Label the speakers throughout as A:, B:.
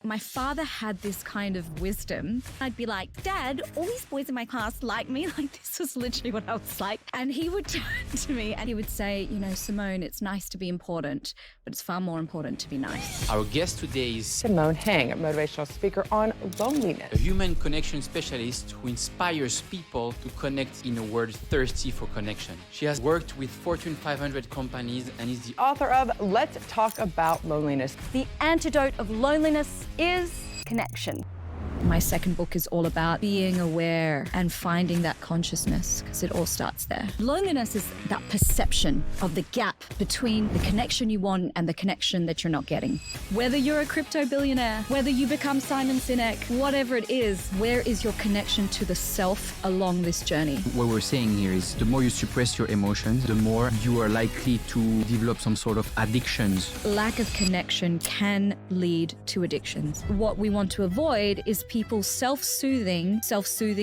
A: my father had this kind of wisdom. I'd be like, Dad, all these boys in my class like me. Like, this was literally what I was like. And he would turn to me and he would say, you know, Simone, it's nice to be important, but it's far more important to be nice.
B: Our guest today is
C: Simone Heng, a motivational speaker on loneliness.
B: a human connection specialist who inspires people to connect in a world thirsty for connection. She has worked with Fortune 500 companies and is the
C: Author of Let's Talk About Loneliness.
D: The antidote of loneliness is connection.
A: My second book is all about being aware and finding that consciousness, because it all starts there. Loneliness is that perception of the gap between the connection you want and the connection that you're not getting. Whether you're a crypto billionaire, whether you become Simon Sinek, whatever it is, where is your connection to the self along this journey?
B: What we're saying here is the more you suppress your emotions, the more you are likely to develop some sort of addictions.
A: Lack of connection can lead to addictions. What we want to avoid is people's self-soothing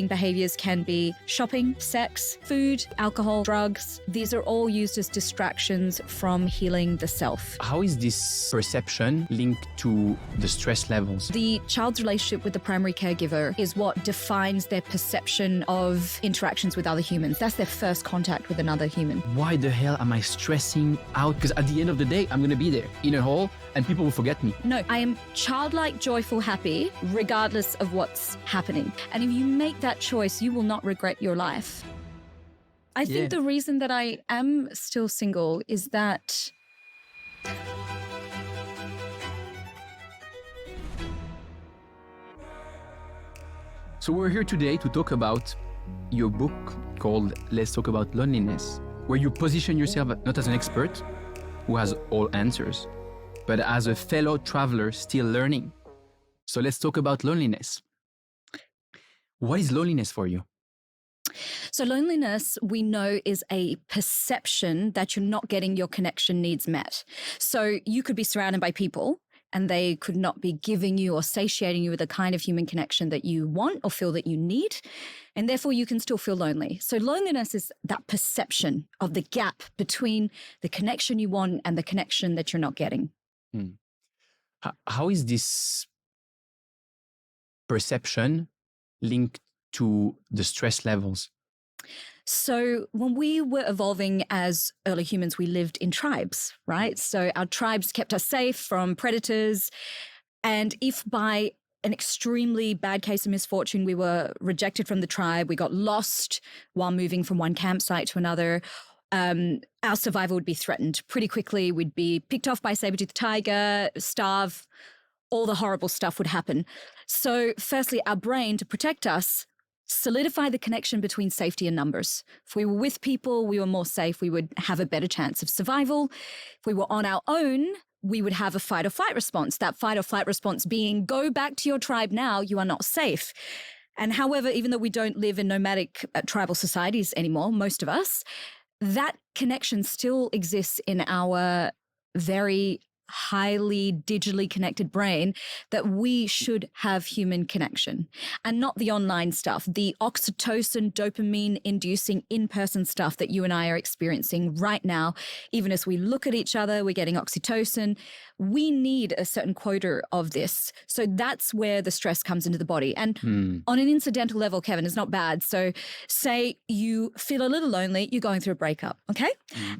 A: behaviors can be shopping, sex, food, alcohol, drugs. These are all used as distractions from healing the self.
B: How is this perception linked to the stress levels?
A: The child's relationship with the primary caregiver is what defines their perception of interactions with other humans. That's their first contact with another human.
B: Why the hell am I stressing out? Because at the end of the day, I'm going to be there in a hole and people will forget me.
A: No, I am childlike, joyful, happy, regardless of what's happening. And if you make that choice, you will not regret your life. I think the reason that I am still single is that
B: So we're here today to talk about your book called Let's Talk About Loneliness, where you position yourself not as an expert who has all answers, but as a fellow traveler still learning. So let's talk about loneliness. What is loneliness for you?
A: So loneliness, we know, is a perception that you're not getting your connection needs met. So you could be surrounded by people and they could not be giving you or satiating you with the kind of human connection that you want or feel that you need. And therefore you can still feel lonely. So loneliness is that perception of the gap between the connection you want and the connection that you're not getting.
B: How is this perception linked to the stress levels?
A: So when we were evolving as early humans, we lived in tribes, right? So our tribes kept us safe from predators. And if by an extremely bad case of misfortune, we were rejected from the tribe, we got lost while moving from one campsite to another, our survival would be threatened pretty quickly. We'd be picked off by a saber-toothed tiger, starve, all the horrible stuff would happen. So firstly, our brain, to protect us, solidify the connection between safety and numbers. If we were with people, we were more safe, we would have a better chance of survival. If we were on our own, we would have a fight or flight response. That fight or flight response being, go back to your tribe now, you are not safe. And however, even though we don't live in nomadic tribal societies anymore, most of us, that connection still exists in our very highly digitally connected brain, that we should have human connection and not the online stuff, the oxytocin, dopamine inducing in-person stuff that you and I are experiencing right now. Even as we look at each other, we're getting oxytocin. We need a certain quota of this. So that's where the stress comes into the body. And on an incidental level, Kevin, it's not bad. So say you feel a little lonely, you're going through a breakup, okay?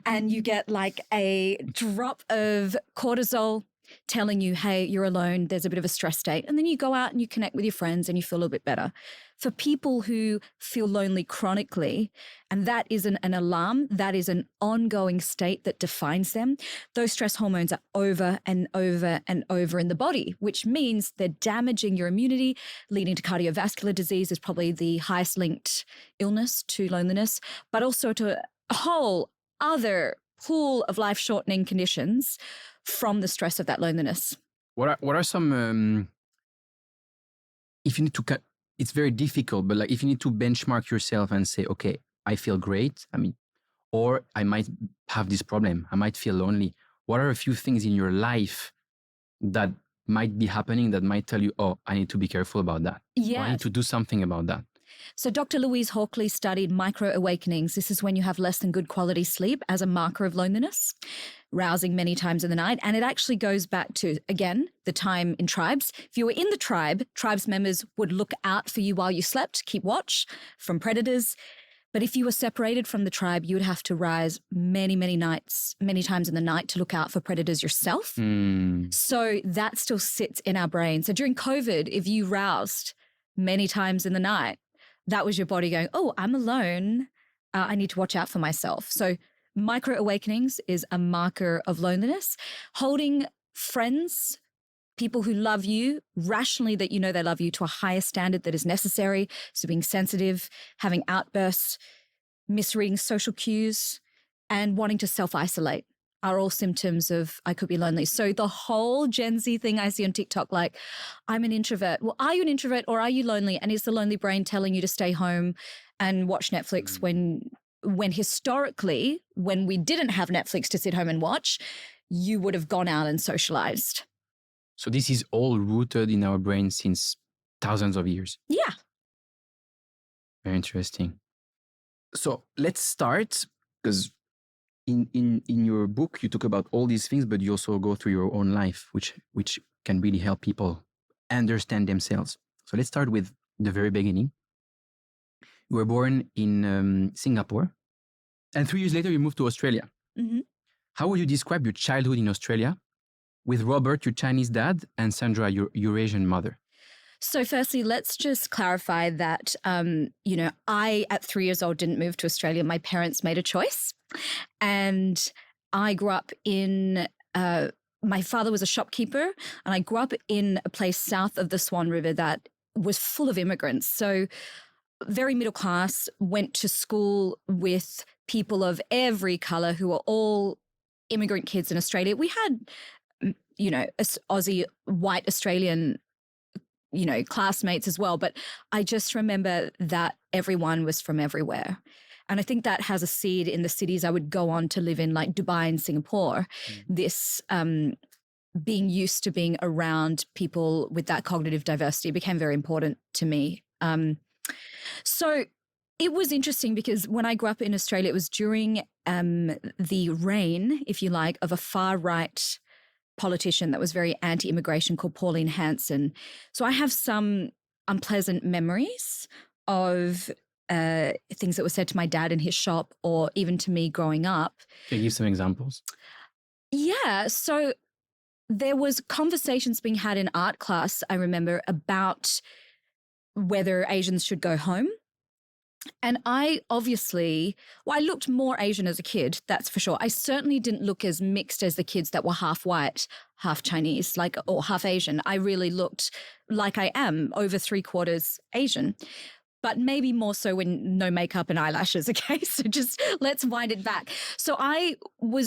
A: And you get like a drop of cortisol telling you, hey, you're alone, there's a bit of a stress state. And then you go out and you connect with your friends and you feel a little bit better. For people who feel lonely chronically, and that isn't an alarm, that is an ongoing state that defines them, those stress hormones are over and over and over in the body, which means they're damaging your immunity, leading to cardiovascular disease is probably the highest linked illness to loneliness, but also to a whole other pool of life-shortening conditions from the stress of that loneliness.
B: What are some, if you need to, it's very difficult, but like if you need to benchmark yourself and say, okay, I feel great, or I might have this problem, I might feel lonely. What are a few things in your life that might be happening that might tell you, oh, I need to be careful about that?
A: Yeah.
B: Or I need to do something about that?
A: So Dr. Louise Hawkley studied micro-awakenings. This is when you have less than good quality sleep as a marker of loneliness, rousing many times in the night. And it actually goes back to, again, the time in tribes. If you were in the tribe, tribes members would look out for you while you slept, keep watch from predators. But if you were separated from the tribe, you would have to rise many, many nights, many times in the night to look out for predators yourself. So that still sits in our brain. So during COVID, if you roused many times in the night, that was your body going, oh, I'm alone. I need to watch out for myself. So micro awakenings is a marker of loneliness. Holding friends, people who love you rationally, that you know they love you, to a higher standard that is necessary. So being sensitive, having outbursts, misreading social cues, and wanting to self-isolate are all symptoms of I could be lonely. So the whole Gen Z thing I see on TikTok, like, I'm an introvert. Well, are you an introvert or are you lonely? And is the lonely brain telling you to stay home and watch Netflix when historically, when we didn't have Netflix to sit home and watch, you would have gone out and socialized.
B: So this is all rooted in our brain since thousands of years.
A: Yeah.
B: Very interesting. So let's start, because in your book, you talk about all these things, but you also go through your own life, which can really help people understand themselves. So let's start with the very beginning. You were born in Singapore, and 3 years later, you moved to Australia.
A: Mm-hmm.
B: How would you describe your childhood in Australia with Robert, your Chinese dad, and Sandra, your Eurasian mother?
A: So firstly, let's just clarify that, I, at 3 years old, didn't move to Australia. My parents made a choice. And I grew up in, my father was a shopkeeper, and I grew up in a place south of the Swan River that was full of immigrants. So very middle class, went to school with people of every color who were all immigrant kids in Australia. We had, Aussie, white Australian classmates as well. But I just remember that everyone was from everywhere. And I think that has a seed in the cities I would go on to live in, like Dubai and Singapore. This being used to being around people with that cognitive diversity became very important to me. So it was interesting because when I grew up in Australia, it was during the reign, if you like, of a far-right politician that was very anti-immigration called Pauline Hanson. So I have some unpleasant memories of things that were said to my dad in his shop, or even to me growing up.
B: Can you give some examples?
A: Yeah. So there was conversations being had in art class, I remember, about whether Asians should go home. And I looked more Asian as a kid, that's for sure. I certainly didn't look as mixed as the kids that were half white, half Chinese, or half Asian. I really looked like I am, over 3/4 Asian. But maybe more so when no makeup and eyelashes, okay? So just let's wind it back. So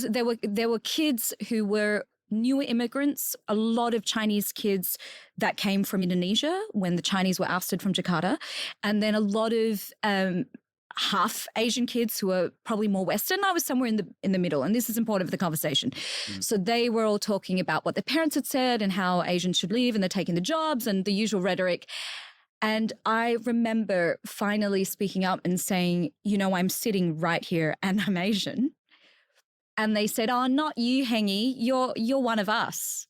A: there were kids who were newer immigrants, a lot of Chinese kids that came from Indonesia when the Chinese were ousted from Jakarta, and then a lot of half Asian kids who were probably more Western. I was somewhere in the middle, and this is important for the conversation. So they were all talking about what their parents had said and how Asians should leave, and they're taking the jobs and the usual rhetoric. And I remember finally speaking up and saying, I'm sitting right here and I'm Asian. And they said, oh, not you, Hengy, you're one of us.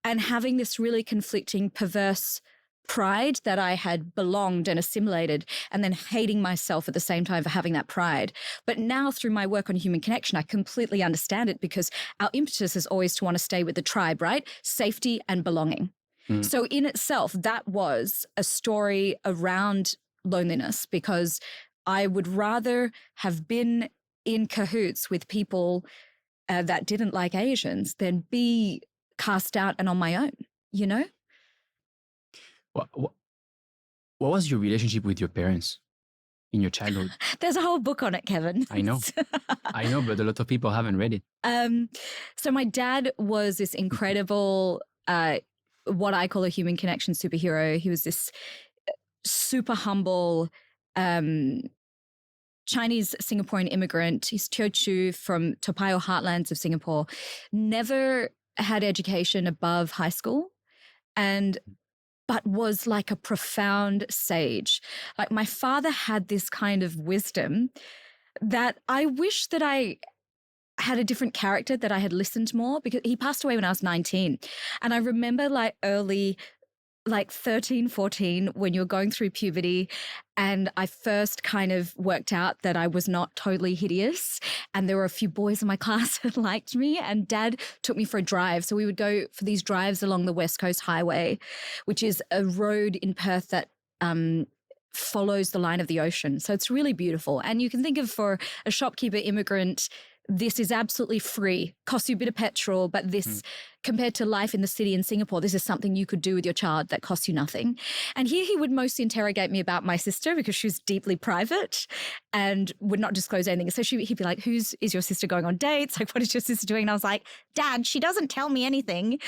A: And having this really conflicting, perverse pride that I had belonged and assimilated, and then hating myself at the same time for having that pride. But now through my work on human connection, I completely understand it, because our impetus is always to want to stay with the tribe, right? Safety and belonging. So in itself, that was a story around loneliness, because I would rather have been in cahoots with people that didn't like Asians than be cast out and on my own,
B: What was your relationship with your parents in your childhood?
A: There's a whole book on it, Kevin.
B: I know, but a lot of people haven't read it.
A: So my dad was this incredible, what I call a human connection superhero. He was this super humble Chinese Singaporean immigrant. He's Teochew from Toa heartlands of Singapore. Never had education above high school. And but was like a profound sage. Like my father had this kind of wisdom that I wish that I had a different character, that I had listened more, because he passed away when I was 19. And I remember like early, like 13, 14, when you're going through puberty, and I first kind of worked out that I was not totally hideous. And there were a few boys in my class that liked me, and Dad took me for a drive. So we would go for these drives along the West Coast Highway, which is a road in Perth that follows the line of the ocean. So it's really beautiful. And you can think of, for a shopkeeper immigrant, this is absolutely free, costs you a bit of petrol, but this, compared to life in the city in Singapore, this is something you could do with your child that costs you nothing. And here he would mostly interrogate me about my sister, because she was deeply private and would not disclose anything. So he'd be like, is your sister going on dates? Like, what is your sister doing? And I was like, Dad, she doesn't tell me anything.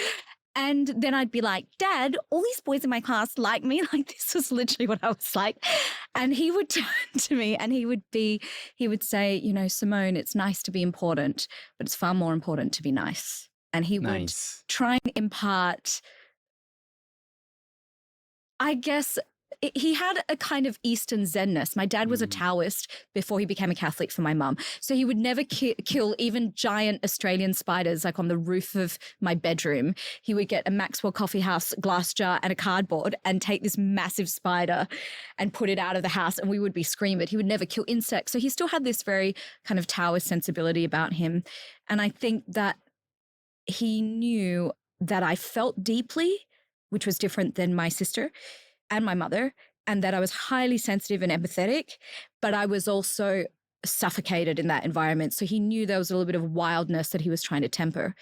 A: And then I'd be like, Dad, all these boys in my class like me. Like, this was literally what I was like. And he would turn to me and he would say, you know, Simone, it's nice to be important, but it's far more important to be nice. And he would try and impart, I guess, he had a kind of Eastern Zenness. My dad was a Taoist before he became a Catholic for my mum. So he would never kill even giant Australian spiders, like on the roof of my bedroom. He would get a Maxwell Coffee House glass jar and a cardboard and take this massive spider and put it out of the house, and we would be screaming. He would never kill insects. So he still had this very kind of Taoist sensibility about him. And I think that he knew that I felt deeply, which was different than my sister and my mother, and that I was highly sensitive and empathetic, but I was also suffocated in that environment. So he knew there was a little bit of wildness that he was trying to temper.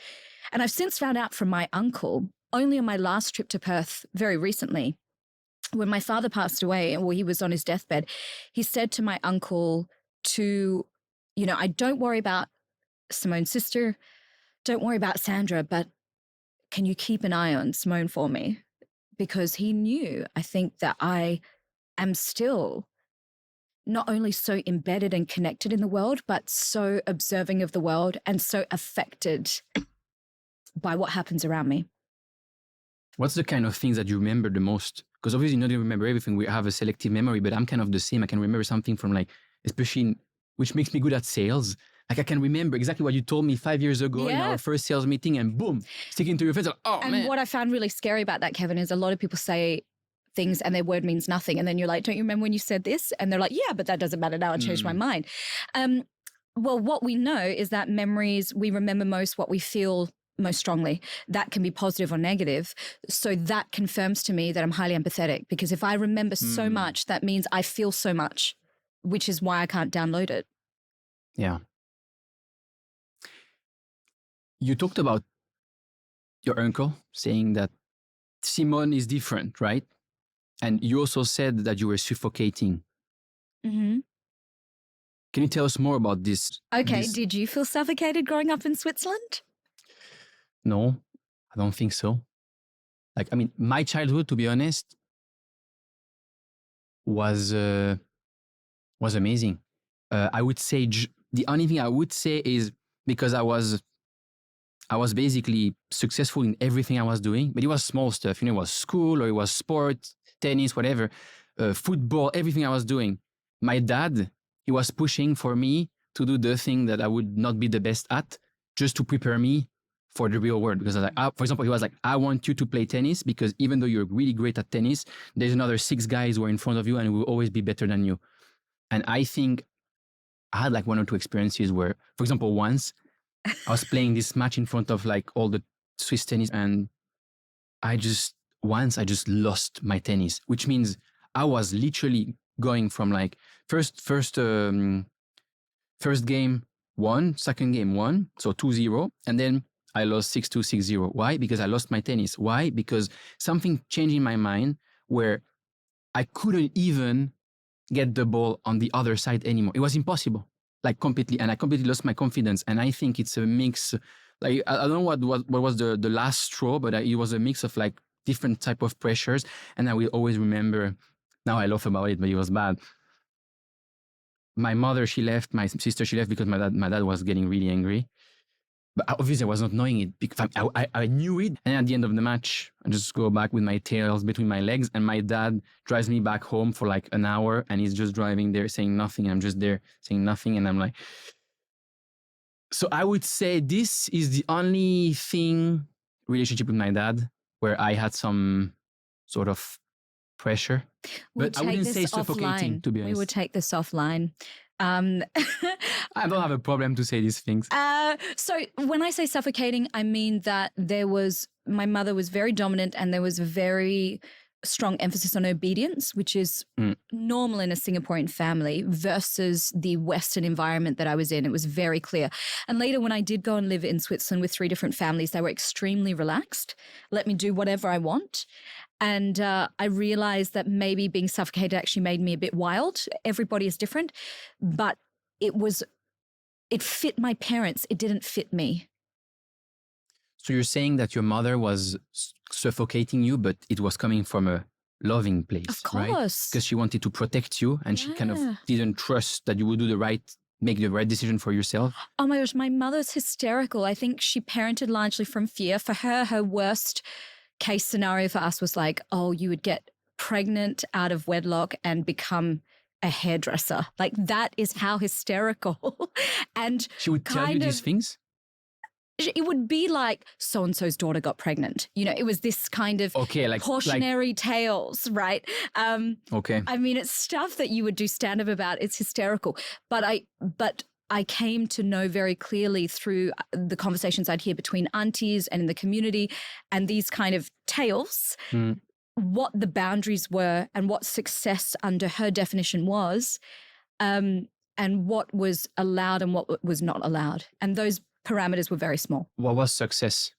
A: And I've since found out from my uncle, only on my last trip to Perth very recently, when my father passed away and he was on his deathbed, he said to my uncle I don't worry about Simone's sister, don't worry about Sandra, but can you keep an eye on Simone for me? Because he knew, I think, that I am still not only so embedded and connected in the world, but so observing of the world and so affected by what happens around me.
B: What's the kind of things that you remember the most? Because obviously not even remember everything. We have a selective memory, but I'm kind of the same. I can remember something from which makes me good at sales. Like I can remember exactly what you told me 5 years ago in our first sales meeting, and boom, sticking to your face. Like, man.
A: What I found really scary about that, Kevin, is a lot of people say things and their word means nothing. And then you're like, don't you remember when you said this? And they're like, yeah, but that doesn't matter now. I changed my mind. Well, what we know is that memories, we remember most what we feel most strongly. That can be positive or negative. So that confirms to me that I'm highly empathetic, because if I remember so much, that means I feel so much, which is why I can't download it.
B: Yeah. You talked about your uncle saying that Simone is different, right? And you also said that you were suffocating.
A: Mm-hmm.
B: Can you tell us more about this?
A: Okay. Did you feel suffocated growing up in Switzerland?
B: No, I don't think so. Like, I mean, my childhood, to be honest, was amazing. I would say the only thing I would say is because I was basically successful in everything I was doing, but it was small stuff. You know, it was school or it was sport, tennis, whatever, football, everything I was doing. My dad, he was pushing for me to do the thing that I would not be the best at, just to prepare me for the real world. Because I was like, for example, he was like, I want you to play tennis because even though you're really great at tennis, there's another 6 guys who are in front of you and will always be better than you. And I think I had like 1 or 2 experiences where, for example, once I was playing this match in front of like all the Swiss tennis, and I just lost my tennis, which means I was literally going from like first game 1, second game 1, so 2-0, and then I lost 6-2, 6-0. Why? Because I lost my tennis. Why? Because something changed in my mind where I couldn't even get the ball on the other side anymore. It was impossible, like completely, and I completely lost my confidence. And I think it's a mix. Like I don't know what was the last straw, but it was a mix of like different type of pressures. And I will always remember. Now I laugh about it, but it was bad. My mother, she left. My sister, she left because my dad was getting really angry. But obviously, I was not knowing it because I knew it. And at the end of the match, I just go back with my tails between my legs. And my dad drives me back home for like an hour. And he's just driving there saying nothing. And I'm just there saying nothing. And I'm like, so I would say this is the only relationship with my dad where I had some sort of pressure. But I wouldn't say suffocating, to be honest.
A: We would take this offline.
B: I don't have a problem to say these things.
A: So when I say suffocating, I mean that my mother was very dominant and there was a very strong emphasis on obedience, which is normal in a Singaporean family versus the Western environment that I was in. It was very clear. And later when I did go and live in Switzerland with 3 different families, they were extremely relaxed, let me do whatever I want. And I realized that maybe being suffocated actually made me a bit wild. Everybody is different, but it fit my parents. It didn't fit me.
B: So you're saying that your mother was suffocating you, but it was coming from a loving place,
A: of course,
B: right? Because she wanted to protect you and she kind of didn't trust that you would make the right decision for yourself.
A: Oh my gosh, my mother's hysterical. I think she parented largely from fear. For her worst case scenario for us was like, oh, you would get pregnant out of wedlock and become a hairdresser. Like that is how hysterical. And
B: she would tell you these things?
A: It would be like so-and-so's daughter got pregnant. You know, it was this kind of cautionary tales, right?
B: Okay.
A: I mean, it's stuff that you would do stand-up about. It's hysterical. But I came to know very clearly through the conversations I'd hear between aunties and in the community and these kind of tales, what the boundaries were and what success under her definition was, and what was allowed and what was not allowed. And those parameters were very small.
B: What was success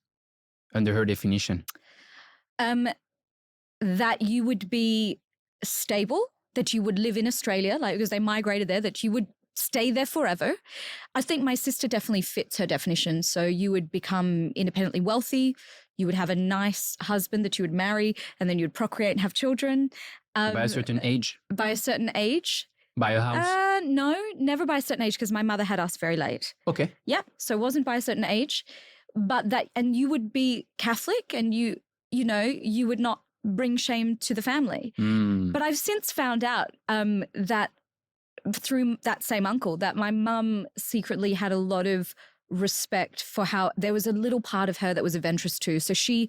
B: under her definition?
A: That you would be stable, that you would live in Australia, like because they migrated there, that you would stay there forever. I think my sister definitely fits her definition. So you would become independently wealthy. You would have a nice husband that you would marry, and then you would procreate and have children.
B: By a certain age?
A: By a certain age.
B: Buy a house?
A: No, never by a certain age because my mother had us very late.
B: Okay.
A: Yeah, so it wasn't by a certain age, but and you would be Catholic and you would not bring shame to the family. But I've since found out that through that same uncle that my mum secretly had a lot of respect for how there was a little part of her that was adventurous too. So she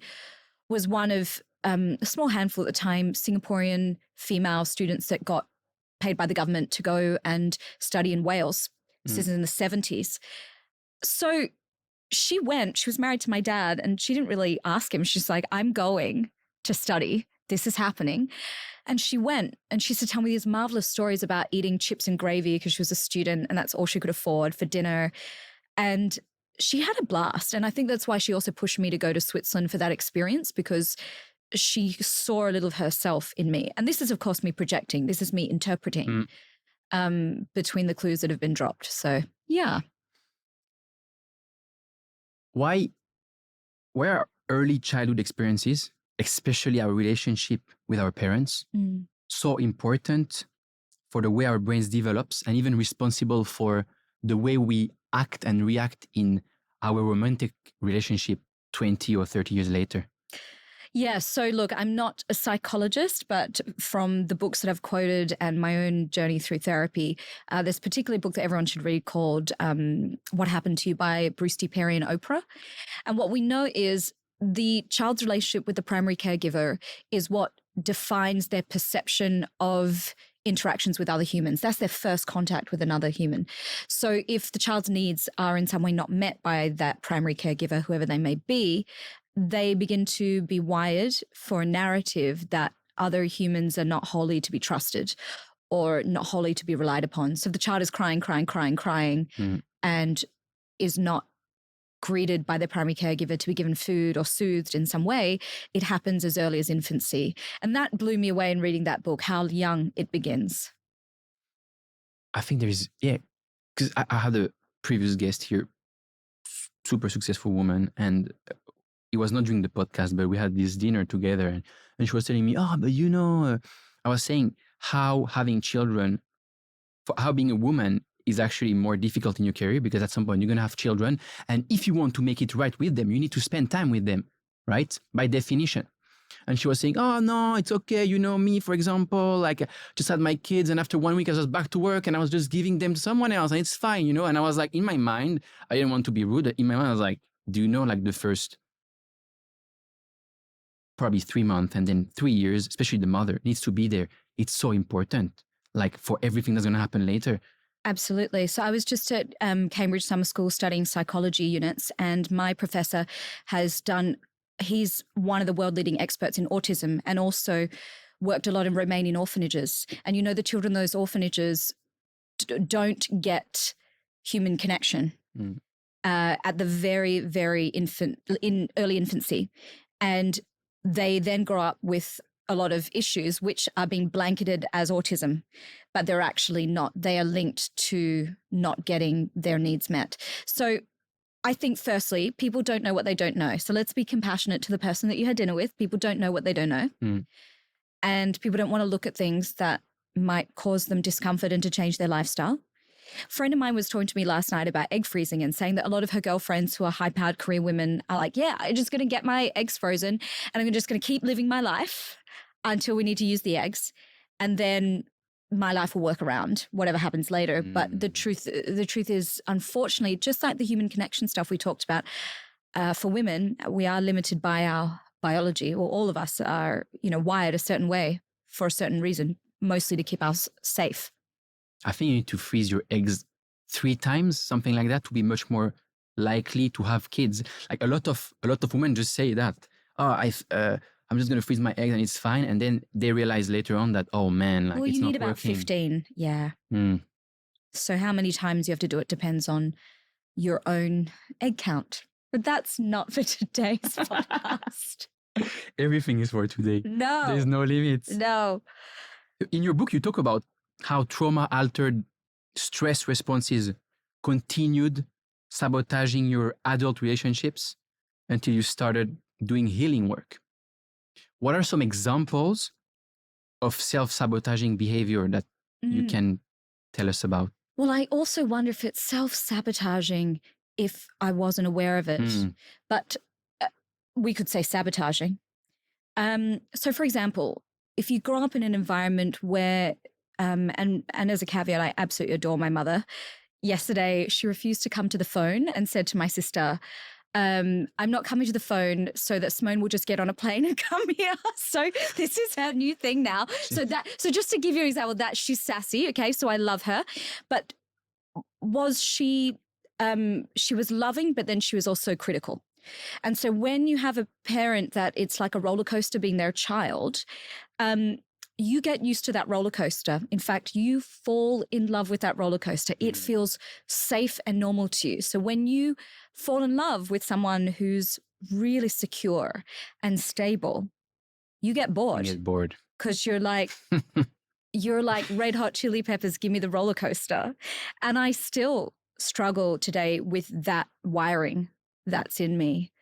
A: was one of a small handful at the time Singaporean female students that got paid by the government to go and study in Wales. This is in the 70s. So she was married to my dad and she didn't really ask him. She's like, I'm going to study. This is happening. And she went and she used to tell me these marvelous stories about eating chips and gravy because she was a student and that's all she could afford for dinner. And she had a blast. And I think that's why she also pushed me to go to Switzerland for that experience because she saw a little of herself in me. And this is, of course, me projecting. This is me interpreting between the clues that have been dropped. So, yeah.
B: Why are early childhood experiences, especially our relationship with our parents, so important for the way our brains develops and even responsible for the way we act and react in our romantic relationship 20 or 30 years later?
A: Yeah, so look, I'm not a psychologist, but from the books that I've quoted and my own journey through therapy, there's a particular book that everyone should read called What Happened to You by Bruce D. Perry and Oprah. And what we know is the child's relationship with the primary caregiver is what defines their perception of interactions with other humans. That's their first contact with another human. So if the child's needs are in some way not met by that primary caregiver, whoever they may be, they begin to be wired for a narrative that other humans are not wholly to be trusted or not wholly to be relied upon. So if the child is crying, and is not greeted by their primary caregiver to be given food or soothed in some way, it happens as early as infancy. And that blew me away in reading that book, how young it begins.
B: I think because I had a previous guest here, super successful woman, and it was not during the podcast, but we had this dinner together and she was telling me, I was saying how having children, how being a woman is actually more difficult in your career because at some point you're going to have children. And if you want to make it right with them, you need to spend time with them, right? By definition. And she was saying, oh, no, it's okay. You know me, for example, like just had my kids and after 1 week I was back to work and I was just giving them to someone else and it's fine, you know? And I was like, in my mind, I didn't want to be rude. In my mind, I was like, do you know like the first probably 3 months and then 3 years, especially the mother needs to be there. It's so important, like for everything that's going to happen later.
A: Absolutely. So I was just at Cambridge Summer School studying psychology units, and my professor he's one of the world leading experts in autism and also worked a lot in Romanian orphanages. And you know, the children in those orphanages don't get human connection at the very, very early infancy. And they then grow up with a lot of issues which are being blanketed as autism, but they're actually not. They are linked to not getting their needs met. So I think firstly, people don't know what they don't know. So let's be compassionate to the person that you had dinner with. People don't know what they don't know. And people don't want to look at things that might cause them discomfort and to change their lifestyle. A friend of mine was talking to me last night about egg freezing and saying that a lot of her girlfriends who are high-powered career women are like, yeah, I'm just going to get my eggs frozen and I'm just going to keep living my life until we need to use the eggs. And then my life will work around whatever happens later. But the truth is, unfortunately, just like the human connection stuff we talked about, for women, we are limited by our biology, or all of us are, wired a certain way for a certain reason, mostly to keep us safe.
B: I think you need to freeze your eggs 3 times, something like that, to be much more likely to have kids. Like a lot of women just say that, I'm just going to freeze my eggs and it's fine. And then they realize later on that, oh man, like it's not working. Well, you need
A: about 15. Yeah. So how many times you have to do it depends on your own egg count. But that's not for today's podcast.
B: Everything is for today.
A: No.
B: There's no limits.
A: No.
B: In your book, you talk about how trauma-altered stress responses continued sabotaging your adult relationships until you started doing healing work. What are some examples of self-sabotaging behavior that you can tell us about?
A: Well, I also wonder if it's self-sabotaging if I wasn't aware of it. But we could say sabotaging. So, for example, if you grow up in an environment where, and as a caveat, I absolutely adore my mother. Yesterday, she refused to come to the phone and said to my sister, I'm not coming to the phone so that Simone will just get on a plane and come here. So this is her new thing now. So just to give you an example, that she's sassy. Okay. So I love her, but she was loving, but then she was also critical. And so when you have a parent that it's like a roller coaster being their child, you get used to that roller coaster. In fact, you fall in love with that roller coaster. It feels safe and normal to you. So when you fall in love with someone who's really secure and stable, you get bored.
B: You get bored.
A: Because you're like Red Hot Chili Peppers, give me the roller coaster. And I still struggle today with that wiring that's in me.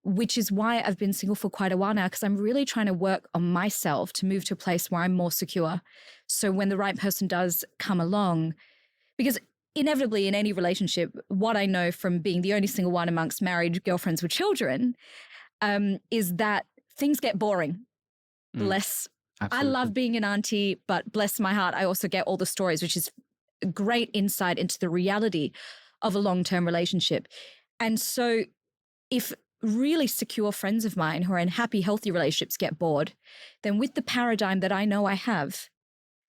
A: Which is why I've been single for quite a while now, because I'm really trying to work on myself to move to a place where I'm more secure. So when the right person does come along, because inevitably in any relationship, what I know from being the only single one amongst married girlfriends with children, is that things get boring. Absolutely. I love being an auntie, but bless my heart, I also get all the stories, which is a great insight into the reality of a long-term relationship. And so if really secure friends of mine who are in happy, healthy relationships get bored, then with the paradigm that I know I have,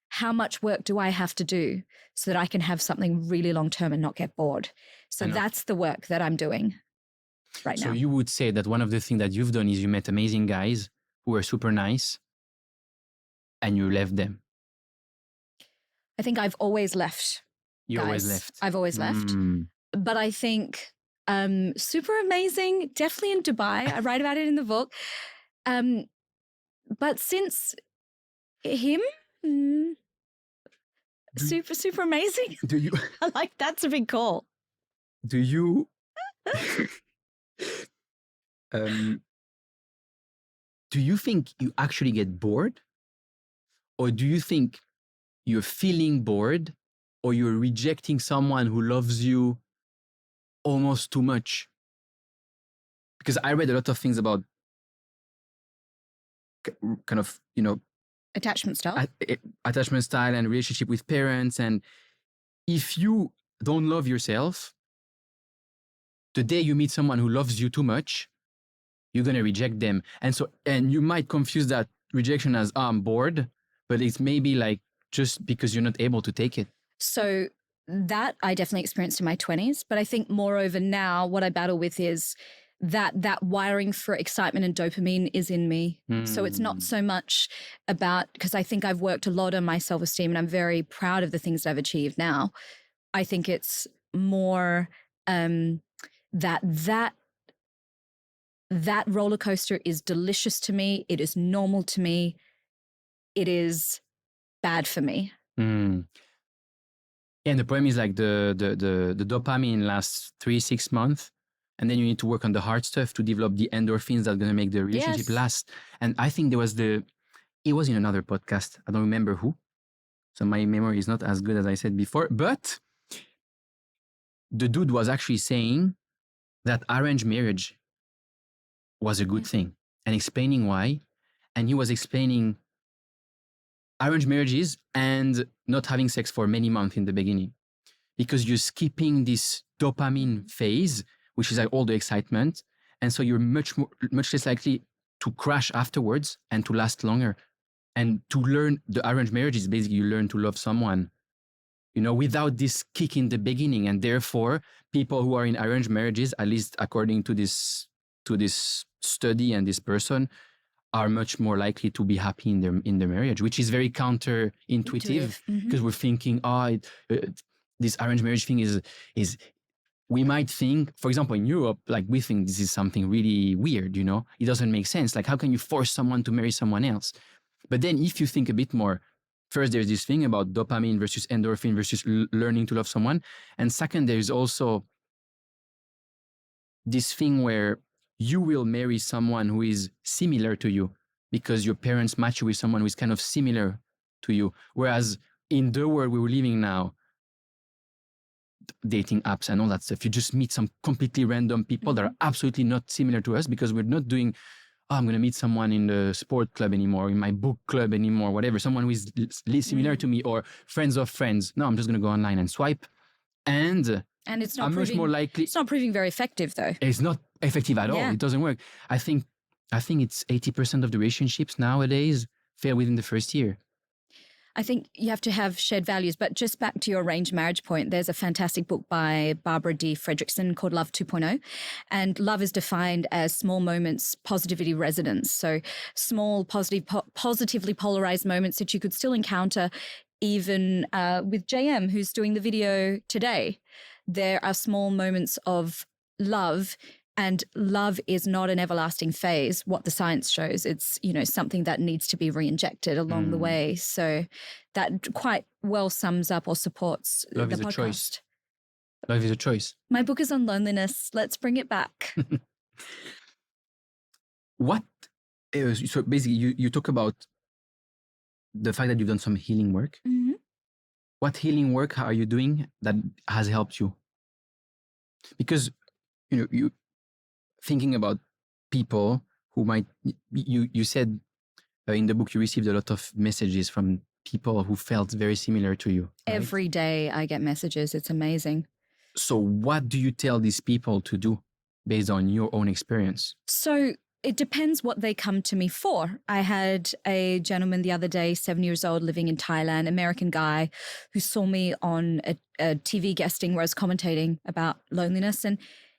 A: how much work do I have to do so that I can have something really long-term and not get bored? So that's the work that I'm doing right now.
B: So you would say that one of the things that you've done is you met amazing guys who are super nice and you left them.
A: I think I've always left.
B: You
A: guys.
B: always left.
A: I've always left. But I think super amazing, definitely in Dubai. I write about it in the book. But since him, super amazing.
B: Do you?
A: Like, that's a big call.
B: Do you? Do you think you actually get bored? Or do you think you're feeling bored or you're rejecting someone who loves you almost too much. Because I read a lot of things about kind of,
A: Attachment style.
B: attachment style and relationship with parents. And if you don't love yourself, the day you meet someone who loves you too much, you're going to reject them. And you might confuse that rejection as, I'm bored, but it's maybe like just because you're not able to take it.
A: So that I definitely experienced in my 20s. But I think moreover now what I battle with is that wiring for excitement and dopamine is in me. So it's not so much about, because I think I've worked a lot on my self-esteem and I'm very proud of the things that I've achieved now. I think it's more that roller coaster is delicious to me. It is normal to me. It is bad for me.
B: And the problem is like the dopamine lasts 3-6 months. And then you need to work on the hard stuff to develop the endorphins that are going to make the relationship last. And I think it was in another podcast. I don't remember who. So my memory is not as good as I said before. But the dude was actually saying that arranged marriage was a good thing and explaining why. And he was explaining arranged marriages and not having sex for many months in the beginning, because you're skipping this dopamine phase, which is like all the excitement. And so you're much less likely to crash afterwards and to last longer. And to learn the arranged marriage is basically you learn to love someone, without this kick in the beginning. And therefore, people who are in arranged marriages, at least according to this study and this person, are much more likely to be happy in their marriage, which is very counterintuitive because we're thinking, this arranged marriage thing is we might think, for example, in Europe, like we think this is something really weird, it doesn't make sense. Like, how can you force someone to marry someone else? But then if you think a bit more, first, there's this thing about dopamine versus endorphin versus learning to love someone. And second, there's also this thing where you will marry someone who is similar to you because your parents match you with someone who is kind of similar to you. Whereas in the world we're living now, dating apps and all that stuff, you just meet some completely random people that are absolutely not similar to us, because we're not doing, I'm going to meet someone in the sport club anymore, in my book club anymore, whatever, someone who is similar to me, or friends of friends. No, I'm just going to go online and swipe. And
A: it's not
B: much more likely.
A: It's not proving very effective, though.
B: It's not effective at all. It doesn't work. I think it's 80% of the relationships nowadays fail within the first year.
A: I think you have to have shared values. But just back to your arranged marriage point, there's a fantastic book by Barbara D. Fredrickson called Love 2.0. And love is defined as small moments, positivity resonance. So small, positively polarized moments that you could still encounter even with JM, who's doing the video today. There are small moments of love, and love is not an everlasting phase. What the science shows, it's, something that needs to be re-injected along the way. So that quite well sums up or supports
B: love
A: the
B: is
A: podcast.
B: A choice. Love is a choice.
A: My book is on loneliness. Let's bring it back.
B: So basically you talk about the fact that you've done some healing work.
A: Mm-hmm.
B: What healing work are you doing that has helped you? Because, you thinking about people who might, you said in the book you received a lot of messages from people who felt very similar to you. Right?
A: Every day I get messages. It's amazing.
B: So what do you tell these people to do based on your own experience? So
A: it depends what they come to me for. I had a gentleman the other day, 7 years old, living in Thailand, American guy, who saw me on a TV guesting where I was commentating about loneliness. And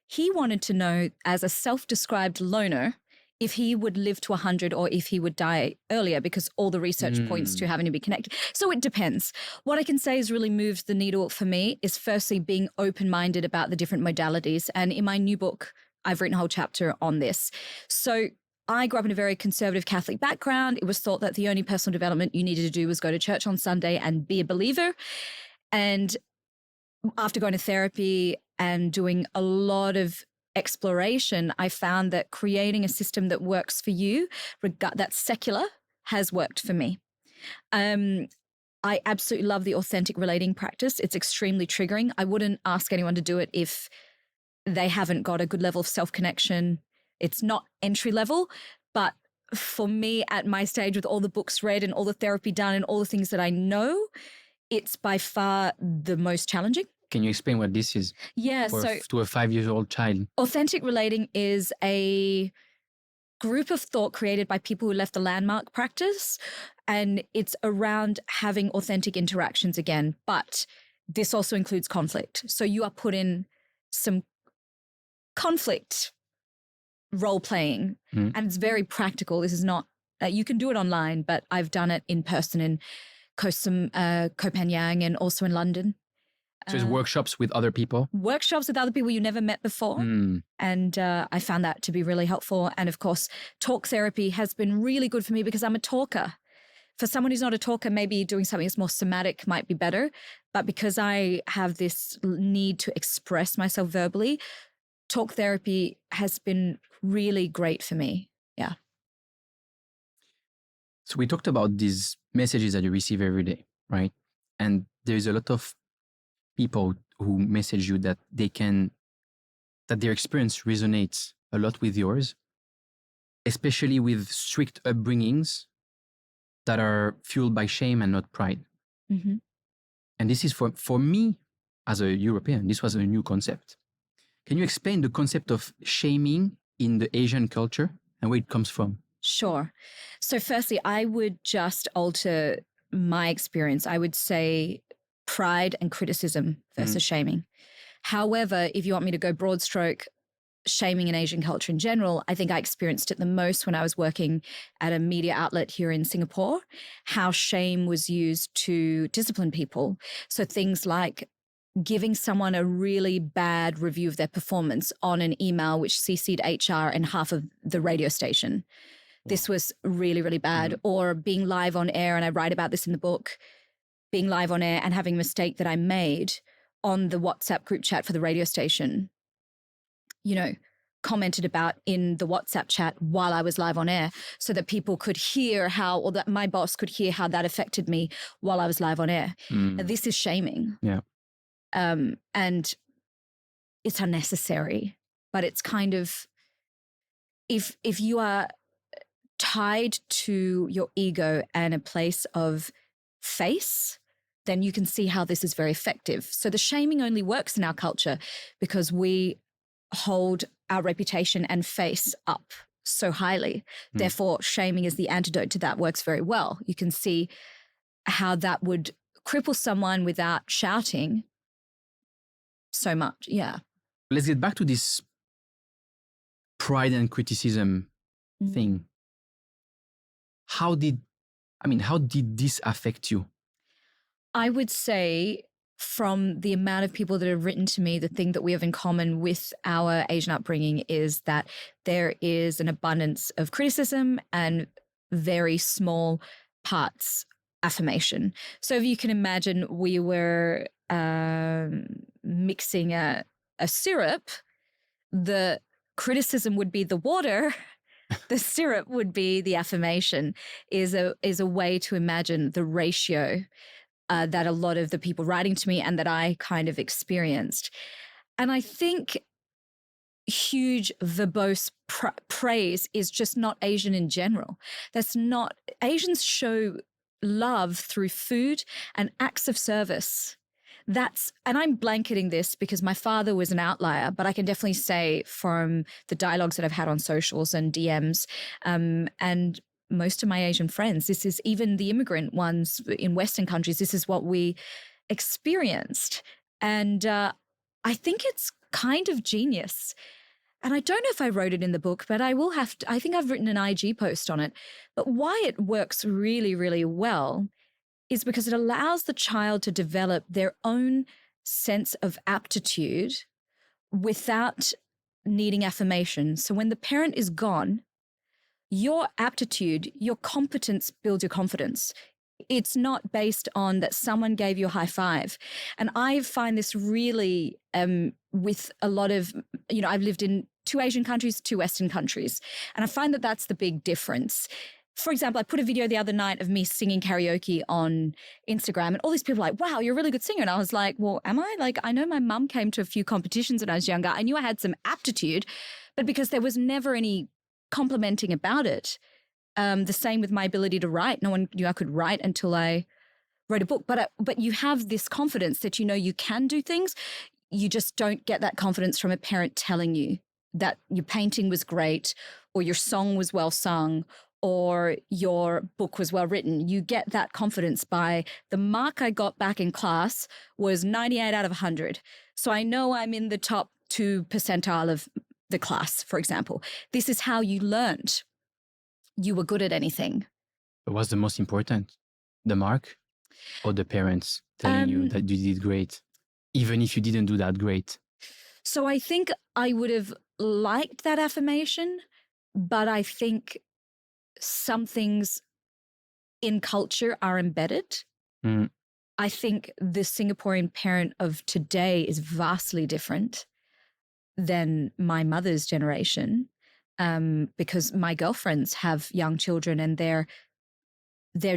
A: he wanted to know, as a self-described loner, if he would live to 100 or if he would die earlier, because all the research points to having to be connected. So it depends. What I can say has really moved the needle for me is firstly being open-minded about the different modalities. And in my new book, I've written a whole chapter on this. So I grew up in a very conservative Catholic background. It was thought that the only personal development you needed to do was go to church on Sunday and be a believer. And after going to therapy and doing a lot of exploration, I found that creating a system that works for you, that's secular, has worked for me. I absolutely love the authentic relating practice. It's extremely triggering. I wouldn't ask anyone to do it if they haven't got a good level of self-connection. It's not entry level, but for me at my stage with all the books read and all the therapy done and all the things that I know, it's by far the most challenging.
B: Can you explain what this is
A: Yeah,
B: for
A: so
B: to a 5-year-old child?
A: authentic relating is a group of thought created by people who left the landmark practice, and it's around having authentic interactions again. But this also includes conflict. So you are put in some conflict role playing, and it's very practical. This is not, you can do it online, but I've done it in person in Copenhagen and also in London.
B: So it's workshops with other people?
A: Workshops with other people you never met before. And I found that to be really helpful. And of course, talk therapy has been really good for me because I'm a talker. For someone who's not a talker, maybe doing something that's more somatic might be better. But because I have this need to express myself verbally, talk therapy has been really great for me. Yeah.
B: So we talked about these messages that you receive every day, right? And there's a lot of people who message you that that their experience resonates a lot with yours, especially with strict upbringings that are fueled by shame and not pride.
A: Mm-hmm.
B: And this is for me as a European, this was a new concept. Can you explain the concept of shaming in the Asian culture and where it comes from?
A: Sure. So firstly, I would just alter my experience. I would say pride and criticism versus shaming. However, if you want me to go broad stroke, shaming in Asian culture in general, I think I experienced it the most when I was working at a media outlet here in Singapore, how shame was used to discipline people. So things like giving someone a really bad review of their performance on an email which CC'd HR and half of the radio station. This was really, really bad. Or being live on air, and I write about this in the book, being live on air and having a mistake that I made on the WhatsApp group chat for the radio station, commented about in the WhatsApp chat while I was live on air so that people could hear how, or that my boss could hear how that affected me while I was live on air. This is shaming.
B: Yeah.
A: And it's unnecessary, but it's kind of, if you are tied to your ego and a place of face, then you can see how this is very effective. So the shaming only works in our culture because we hold our reputation and face up so highly. Therefore, shaming is the antidote to that, works very well. You can see how that would cripple someone without shouting so much. Yeah.
B: Let's get back to this pride and criticism thing. How did this affect you?
A: I would say from the amount of people that have written to me, the thing that we have in common with our Asian upbringing is that there is an abundance of criticism and very small parts affirmation. So if you can imagine, we were mixing a syrup, the criticism would be the water, the syrup would be the affirmation, is a way to imagine the ratio that a lot of the people writing to me and that I kind of experienced. And I think huge verbose praise is just not Asian in general. Asians show love through food and acts of service. And I'm blanketing this because my father was an outlier, but I can definitely say from the dialogues that I've had on socials and DMs, and most of my Asian friends, this is, even the immigrant ones in Western countries, this is what we experienced. And I think it's kind of genius. And I don't know if I wrote it in the book, but I think I've written an IG post on it. But why it works really, really well is because it allows the child to develop their own sense of aptitude without needing affirmation. So when the parent is gone, your aptitude, your competence builds your confidence. It's not based on that someone gave you a high five. And I find this really with a lot of, I've lived in 2 Asian countries, 2 Western countries. And I find that that's the big difference. for example, I put a video the other night of me singing karaoke on Instagram, and all these people were like, wow, you're a really good singer. And I was like, well, am I? Like, I know my mum came to a few competitions when I was younger. I knew I had some aptitude, but because there was never any complimenting about it. The same with my ability to write. No one knew I could write until I wrote a book. But you have this confidence that you know you can do things. You just don't get that confidence from a parent telling you that your painting was great, or your song was well sung, or your book was well written. You get that confidence by the mark I got back in class was 98 out of 100. So I know I'm in the top 2 percentile of the class, for example. This is how you learned you were good at anything.
B: But what's the most important? The mark or the parents telling you that you did great, even if you didn't do that great?
A: So I think I would have liked that affirmation, but I think some things in culture are embedded.
B: Mm.
A: I think the Singaporean parent of today is vastly different than my mother's generation, because my girlfriends have young children and they're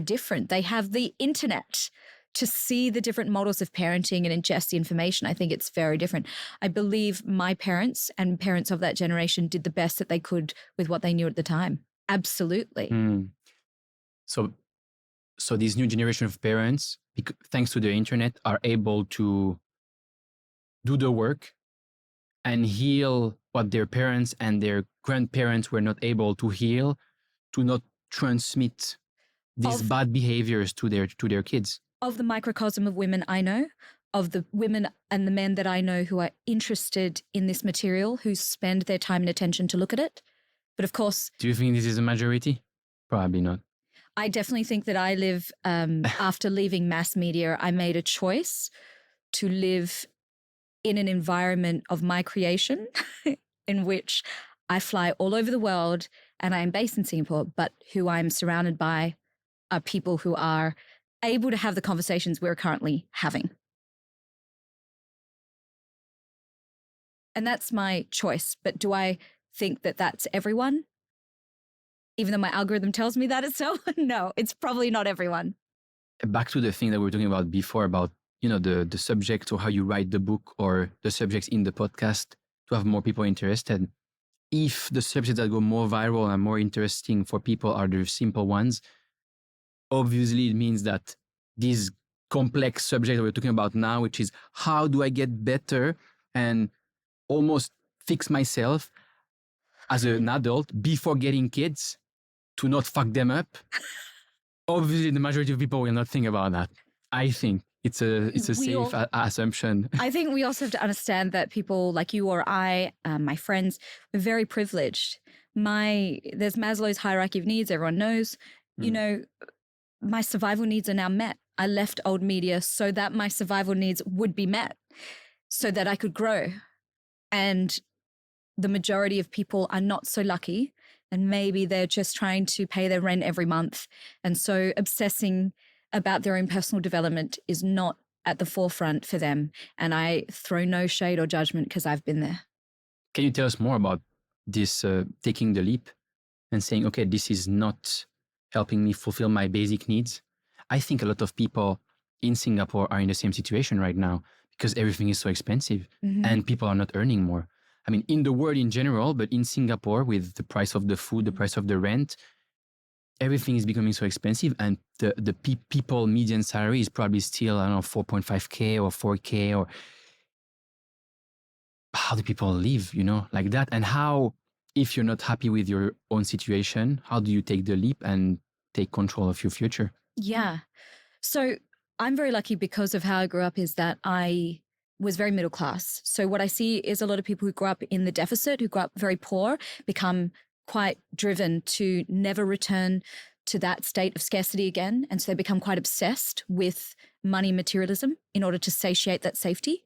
A: different. They have the internet to see the different models of parenting and ingest the information. I think it's very different. I believe my parents and parents of that generation did the best that they could with what they knew at the time. Absolutely.
B: Mm. So this new generation of parents, thanks to the internet, are able to do the work and heal what their parents and their grandparents were not able to heal, to not transmit these bad behaviors to their kids.
A: Of the microcosm of women I know, of the women and the men that I know who are interested in this material, who spend their time and attention to look at it. But of course...
B: Do you think this is a majority? Probably not.
A: I definitely think that I live, after leaving mass media, I made a choice to live in an environment of my creation in which I fly all over the world and I am based in Singapore, but who I'm surrounded by are people who are able to have the conversations we're currently having. And that's my choice. But do I think that that's everyone? Even though my algorithm tells me that it's so? No, it's probably not everyone.
B: Back to the thing that we were talking about before about, the subject or how you write the book or the subjects in the podcast to have more people interested. If the subjects that go more viral and more interesting for people are the simple ones, obviously it means that this complex subject that we're talking about now, which is how do I get better and almost fix myself as an adult before getting kids to not fuck them up. Obviously, the majority of people will not think about that. I think it's a safe assumption.
A: I think we also have to understand that people like you or I, my friends, we're very privileged. There's Maslow's hierarchy of needs, everyone knows. My survival needs are now met. I left old media so that my survival needs would be met, so that I could grow. And the majority of people are not so lucky, and maybe they're just trying to pay their rent every month. And so obsessing about their own personal development is not at the forefront for them. And I throw no shade or judgment because I've been there.
B: Can you tell us more about this taking the leap and saying, okay, this is not helping me fulfill my basic needs? I think a lot of people in Singapore are in the same situation right now because everything is so expensive and people are not earning more. I mean, in the world in general, but in Singapore with the price of the food, the price of the rent, everything is becoming so expensive, and the people median salary is probably still, I don't know, 4.5K or 4K, or how do people live, like that? And how, if you're not happy with your own situation, how do you take the leap and take control of your future?
A: Yeah. So I'm very lucky because of how I grew up is that I was very middle class. So what I see is a lot of people who grow up in the deficit, who grow up very poor, become quite driven to never return to that state of scarcity again. And so they become quite obsessed with money materialism in order to satiate that safety.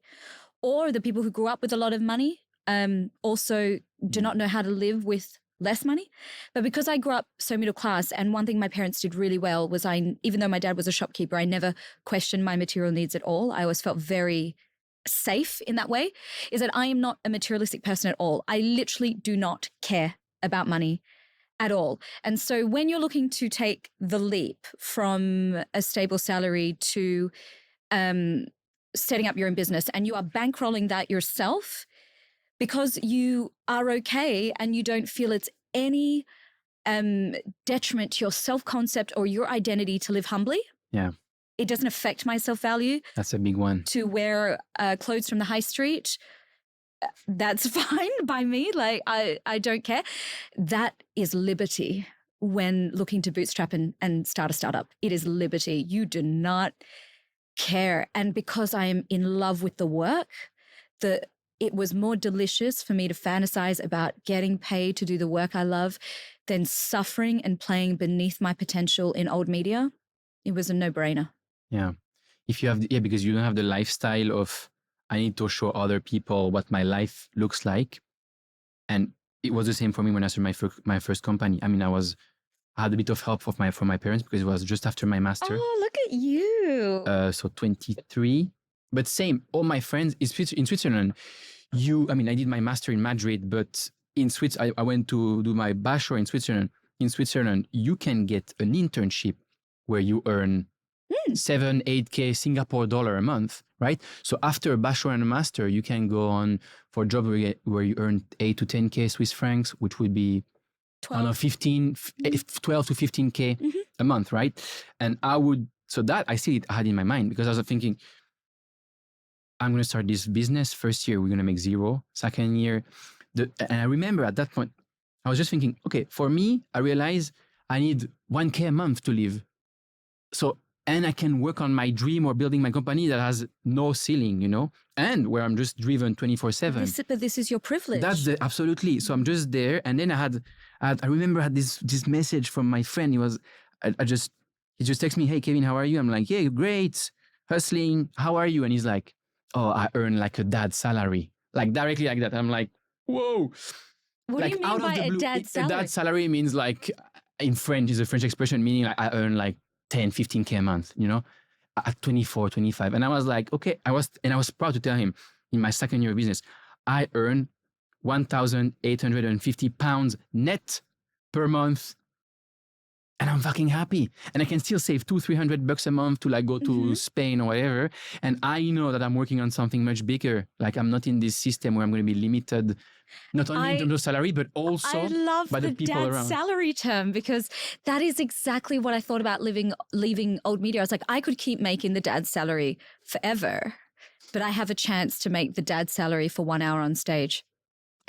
A: Or the people who grew up with a lot of money also do not know how to live with less money. But because I grew up so middle class, and one thing my parents did really well was even though my dad was a shopkeeper, I never questioned my material needs at all. I always felt very safe in that way, is that I am not a materialistic person at all. I literally do not care about money. at all. And so when you're looking to take the leap from a stable salary to setting up your own business, and you are bankrolling that yourself because you are okay and you don't feel it's any detriment to your self-concept or your identity to live humbly.
B: Yeah.
A: It doesn't affect my self-value.
B: That's a big one.
A: To wear clothes from the high street, that's fine by me. Like, I don't care. That is liberty when looking to bootstrap and start a startup. It is liberty. You do not care. And because I am in love with the work, it was more delicious for me to fantasize about getting paid to do the work I love than suffering and playing beneath my potential in old media. It was a no-brainer.
B: Yeah. If you have, because you don't have the lifestyle of, I need to show other people what my life looks like. And it was the same for me when I started my first company. I mean, I had a bit of help from my parents because it was just after my master.
A: Oh, look at you.
B: So 23. But same, all my friends in Switzerland, I did my master in Madrid, but in Switzerland, I went to do my bachelor in Switzerland. In Switzerland, you can get an internship where you earn 7, 8K Singapore dollar a month, right? So after a bachelor and a master, you can go on for a job where you earn 8 to 10K Swiss francs, which would be 12 to 15K a month, right? And so that I still had in my mind because I was thinking, I'm going to start this business. First year, we're going to make 0. Second year, and I remember at that point, I was just thinking, okay, for me, I realized I need 1K a month to live. So, and I can work on my dream or building my company that has no ceiling, and where I'm just driven 24/7.
A: But this is your privilege.
B: Absolutely. So I'm just there. And then I remember I had this message from my friend. He just texted me, "Hey, Kevin, how are you?" I'm like, "Yeah, great. Hustling. How are you?" And he's like, "Oh, I earn like a dad's salary." Like directly like that. I'm like, whoa.
A: What do you mean by a dad's salary?
B: A dad's salary means like, in French, is a French expression meaning like I earn like 10, 15K a month, at 24, 25. And I was like, okay, I was proud to tell him in my second year of business, I earn 1,850 pounds net per month. And I'm fucking happy. And I can still save $200-300 a month to like go to Spain or whatever. And I know that I'm working on something much bigger. Like I'm not in this system where I'm going to be limited, not only in terms of salary, but also by the people around. I love the dad's
A: salary term because that is exactly what I thought about leaving old media. I was like, I could keep making the dad's salary forever, but I have a chance to make the dad's salary for 1 hour on stage.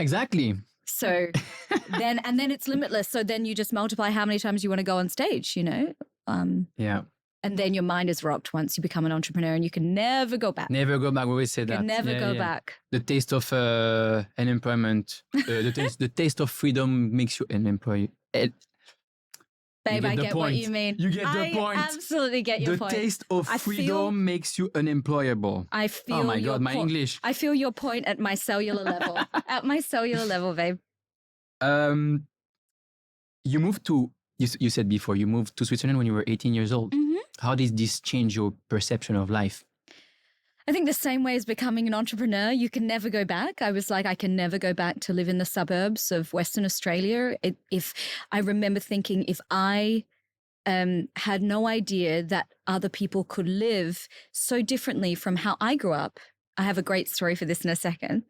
B: Exactly.
A: So then it's limitless. So then you just multiply how many times you want to go on stage,
B: Yeah.
A: And then your mind is rocked once you become an entrepreneur and you can never go back.
B: Never go back. We always say that.
A: You can never go back.
B: The taste of unemployment, the taste of freedom makes you an employee.
A: Babe, I get what you mean.
B: You get the point.
A: I absolutely get your point.
B: The taste of freedom makes you unemployable.
A: I feel.
B: Oh my God, my English.
A: I feel your point at my cellular level. At my cellular level, babe.
B: You moved to. You said before you moved to Switzerland when you were 18 years old. How did this change your perception of life?
A: I think the same way as becoming an entrepreneur, you can never go back. I was like, I can never go back to live in the suburbs of Western Australia. If I remember thinking, if I had no idea that other people could live so differently from how I grew up. I have a great story for this in a second.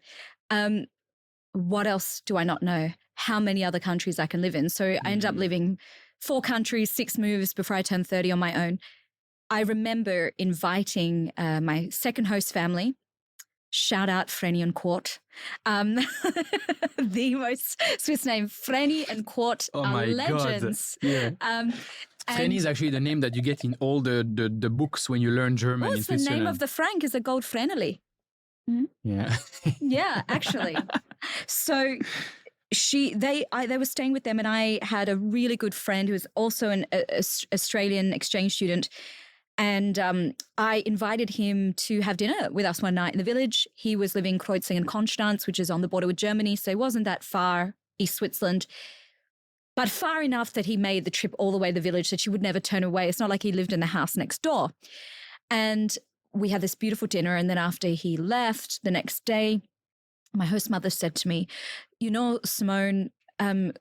A: What else do I not know? How many other countries I can live in? So I ended up living 4 countries, 6 moves before I turned 30 on my own. I remember inviting my second host family, shout out Freni and Quart, the most Swiss name, Freni and Quart are legends.
B: God. Yeah. Freni is actually the name that you get in all the books when you learn German in Switzerland.
A: The name of the franc is a gold Freneli.
B: Yeah.
A: Yeah, actually. So they were staying with them, and I had a really good friend who was also an Australian exchange student. And I invited him to have dinner with us one night in the village. He was living in Kreuzlingen and Konstanz, which is on the border with Germany. So it wasn't that far, East Switzerland, but far enough that he made the trip all the way to the village that she would never turn away. It's not like he lived in the house next door. And we had this beautiful dinner. And then after he left the next day, my host mother said to me, Simone,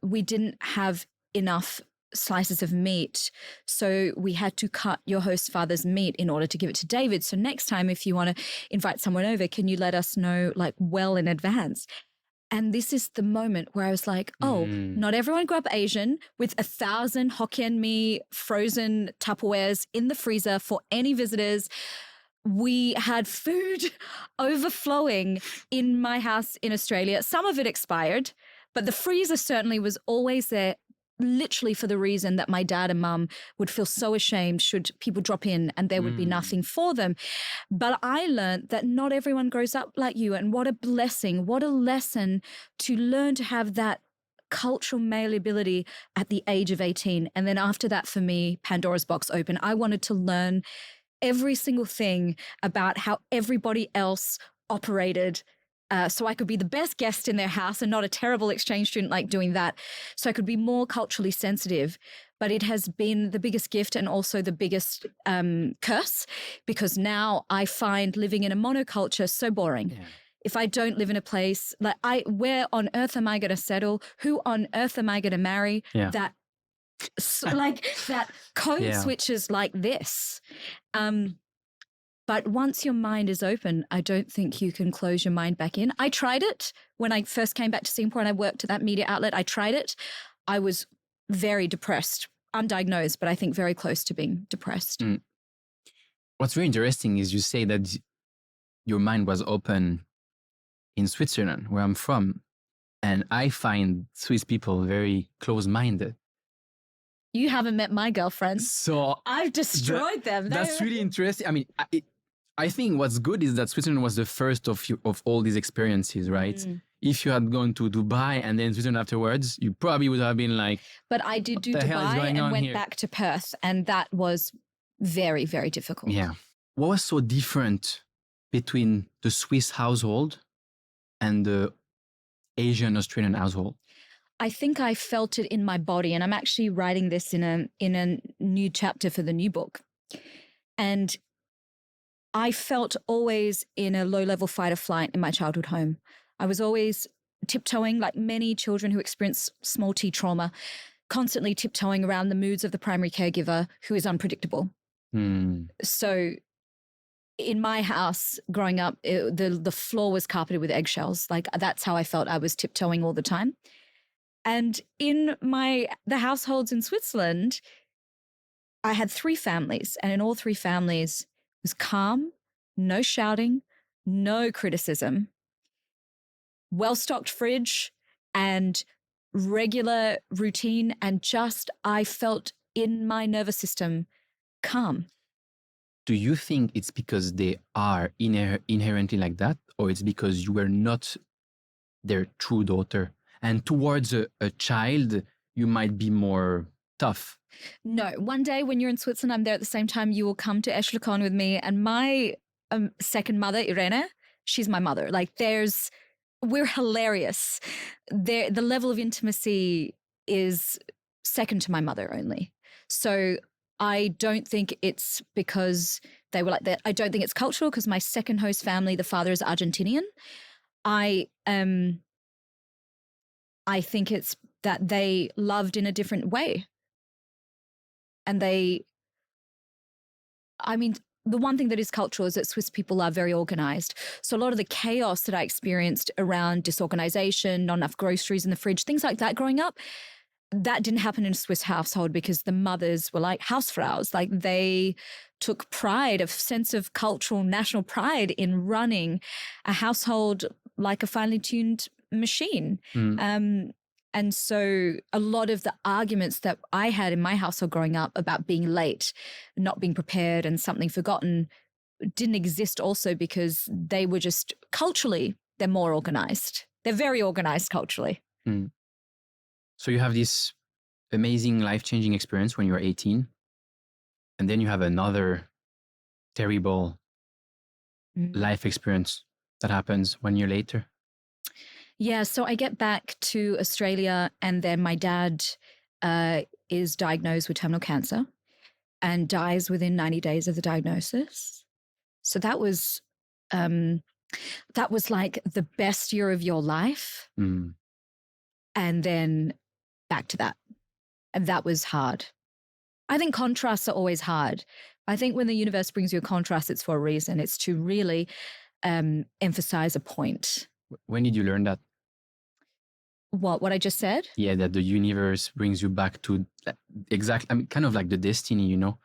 A: we didn't have enough slices of meat. So we had to cut your host father's meat in order to give it to David. So next time, if you want to invite someone over, can you let us know like well in advance? And this is the moment where I was like, oh, not everyone grew up Asian with 1,000 Hokkien mee frozen Tupperwares in the freezer for any visitors. We had food overflowing in my house in Australia. Some of it expired, but the freezer certainly was always there, literally for the reason that my dad and mum would feel so ashamed should people drop in and there would be nothing for them. But I learned that not everyone grows up like you. And what a blessing, what a lesson to learn to have that cultural malleability at the age of 18. And then after that, for me, Pandora's box opened. I wanted to learn every single thing about how everybody else operated, so I could be the best guest in their house and not a terrible exchange student like doing that. So I could be more culturally sensitive. But it has been the biggest gift and also the biggest curse, because now I find living in a monoculture so boring. Yeah. If I don't live in a place like where on earth am I going to settle? Who on earth am I going to marry? Yeah. That code switches like this. But once your mind is open, I don't think you can close your mind back in. I tried it when I first came back to Singapore and I worked at that media outlet. I tried it. I was very depressed, undiagnosed, but I think very close to being depressed.
B: What's very interesting is you say that your mind was open in Switzerland, where I'm from. And I find Swiss people very close-minded.
A: You haven't met my girlfriends.
B: So
A: I've destroyed them.
B: That's really interesting. I mean, I think what's good is that Switzerland was the first of all these experiences, right? If you had gone to Dubai and then Switzerland afterwards, you probably would have been like,
A: but I did do Dubai and went back to Perth, and that was very, very difficult.
B: Yeah. What was so different between the Swiss household and the Asian Australian household?
A: I think I felt it in my body, and I'm actually writing this in a new chapter for the new book. And I felt always in a low-level fight or flight in my childhood home. I was always tiptoeing, like many children who experience small t trauma, constantly tiptoeing around the moods of the primary caregiver who is unpredictable. So in my house growing up, the floor was carpeted with eggshells. Like that's how I felt. I was tiptoeing all the time. And in the households in Switzerland, I had 3 families, and in all 3 families it was calm, no shouting, no criticism, well-stocked fridge and regular routine, and just I felt in my nervous system calm.
B: Do you think it's because they are inherently like that, or it's because you were not their true daughter? And towards a child, you might be more tough.
A: No, one day when you're in Switzerland, I'm there at the same time, you will come to Eschlekon with me. And my second mother, Irene, she's my mother. Like we're hilarious. The level of intimacy is second to my mother only. So I don't think it's because they were like that. I don't think it's cultural, because my second host family, the father is Argentinian. I think it's that they loved in a different way. And the one thing that is cultural is that Swiss people are very organized. So a lot of the chaos that I experienced around disorganization, not enough groceries in the fridge, things like that growing up, that didn't happen in a Swiss household, because the mothers were like Hausfraus. Like they took pride, a sense of cultural national pride in running a household like a finely tuned machine. And so a lot of the arguments that I had in my household growing up about being late, not being prepared and something forgotten didn't exist, also because they were just culturally, they're more organized. They're very organized culturally.
B: So you have this amazing life-changing experience when you're 18, and then you have another terrible life experience that happens 1 year later.
A: Yeah, so I get back to Australia, and then my dad is diagnosed with terminal cancer and dies within 90 days of the diagnosis. So that was like the best year of your life. And then back to that. And that was hard. I think contrasts are always hard. I think when the universe brings you a contrast, it's for a reason. It's to really emphasize a point.
B: When did you learn that?
A: What I just said?
B: Yeah, that the universe brings you back to exactly, I mean, kind of like the destiny, you know,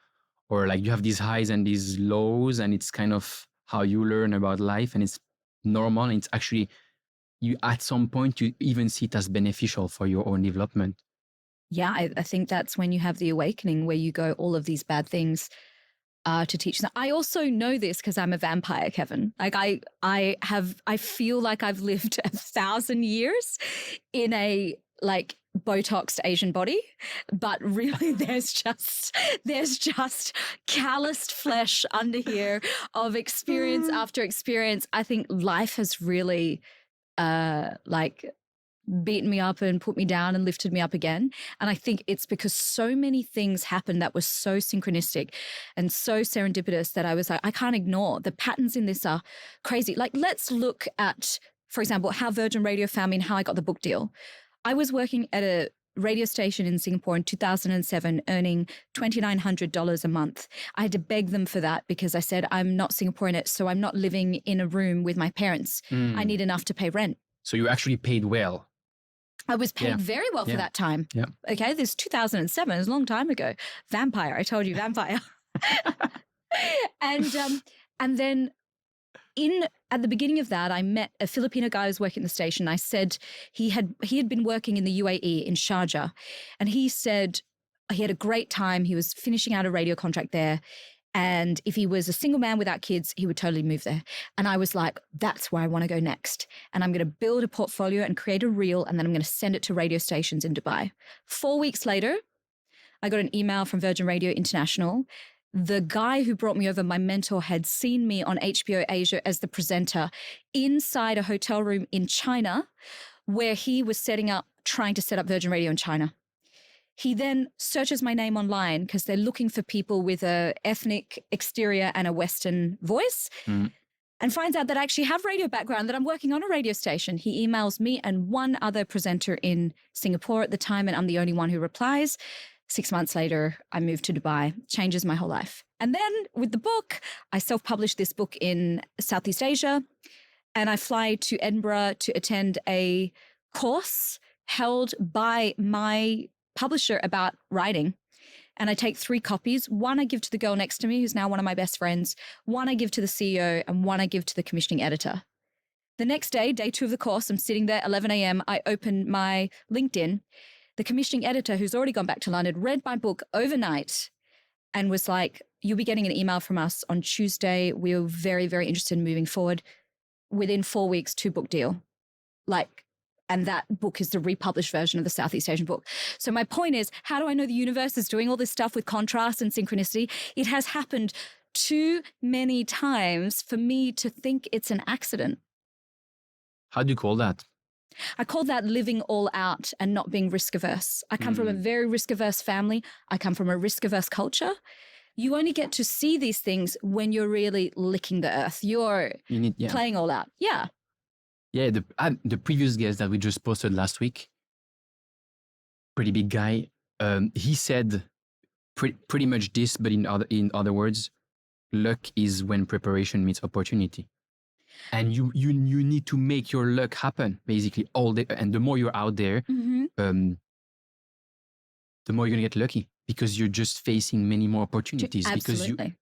B: or like you have these highs and these lows, and it's kind of how you learn about life, and it's normal. And it's actually, you at some point, you even see it as beneficial for your own development.
A: Yeah, I think that's when you have the awakening where you go, all of these bad things are to teach. Now, I also know this because I'm a vampire, Kevin. Like I feel like I've lived 1,000 years in a like Botoxed Asian body, but really there's just calloused flesh under here of experience after experience. I think life has really like beaten me up and put me down and lifted me up again. And I think it's because so many things happened that were so synchronistic and so serendipitous that I was like, I can't ignore. The patterns in this are crazy. Like, let's look at, for example, how Virgin Radio found me and how I got the book deal. I was working at a radio station in Singapore in 2007, earning $2,900 a month. I had to beg them for that because I said, I'm not Singaporean, so I'm not living in a room with my parents. I need enough to pay rent.
B: So you actually paid well.
A: I was paid very well for that time.
B: Yeah.
A: Okay, this 2007 is a long time ago. Vampire, I told you, vampire. And then at the beginning of that, I met a Filipino guy who was working at the station. I said he had been working in the UAE in Sharjah, and he said he had a great time. He was finishing out a radio contract there. And if he was a single man without kids, he would totally move there. And I was like, that's where I want to go next. And I'm going to build a portfolio and create a reel, and then I'm going to send it to radio stations in Dubai. 4 weeks later, I got an email from Virgin Radio International. The guy who brought me over, my mentor, had seen me on HBO Asia as the presenter inside a hotel room in China where he was trying to set up Virgin Radio in China. He then searches my name online because they're looking for people with an ethnic exterior and a Western voice, and finds out that I actually have radio background, that I'm working on a radio station. He emails me and one other presenter in Singapore at the time, and I'm the only one who replies. 6 months later, I moved to Dubai, changes my whole life. And then with the book, I self-published this book in Southeast Asia, and I fly to Edinburgh to attend a course held by my publisher about writing. And I take 3 copies. One I give to the girl next to me, who's now one of my best friends. One I give to the CEO, and one I give to the commissioning editor. The next day, day 2 of the course, I'm sitting there, 11 a.m. I open my LinkedIn. The commissioning editor, who's already gone back to London, read my book overnight and was like, you'll be getting an email from us on Tuesday. We're very, very interested in moving forward. Within 4 weeks, 2-book deal. And that book is the republished version of the Southeast Asian book. So my point is, how do I know the universe is doing all this stuff with contrast and synchronicity? It has happened too many times for me to think it's an accident.
B: How do you call that?
A: I call that living all out and not being risk averse. I come from a very risk averse family. I come from a risk averse culture. You only get to see these things when you're really licking the earth. You're playing all out. Yeah.
B: Yeah, the previous guest that we just posted last week, pretty big guy, he said pretty much this, but in other words, luck is when preparation meets opportunity. And you need to make your luck happen, basically, all day. And the more you're out there, the more you're going to get lucky, because you're just facing many more opportunities.
A: Absolutely.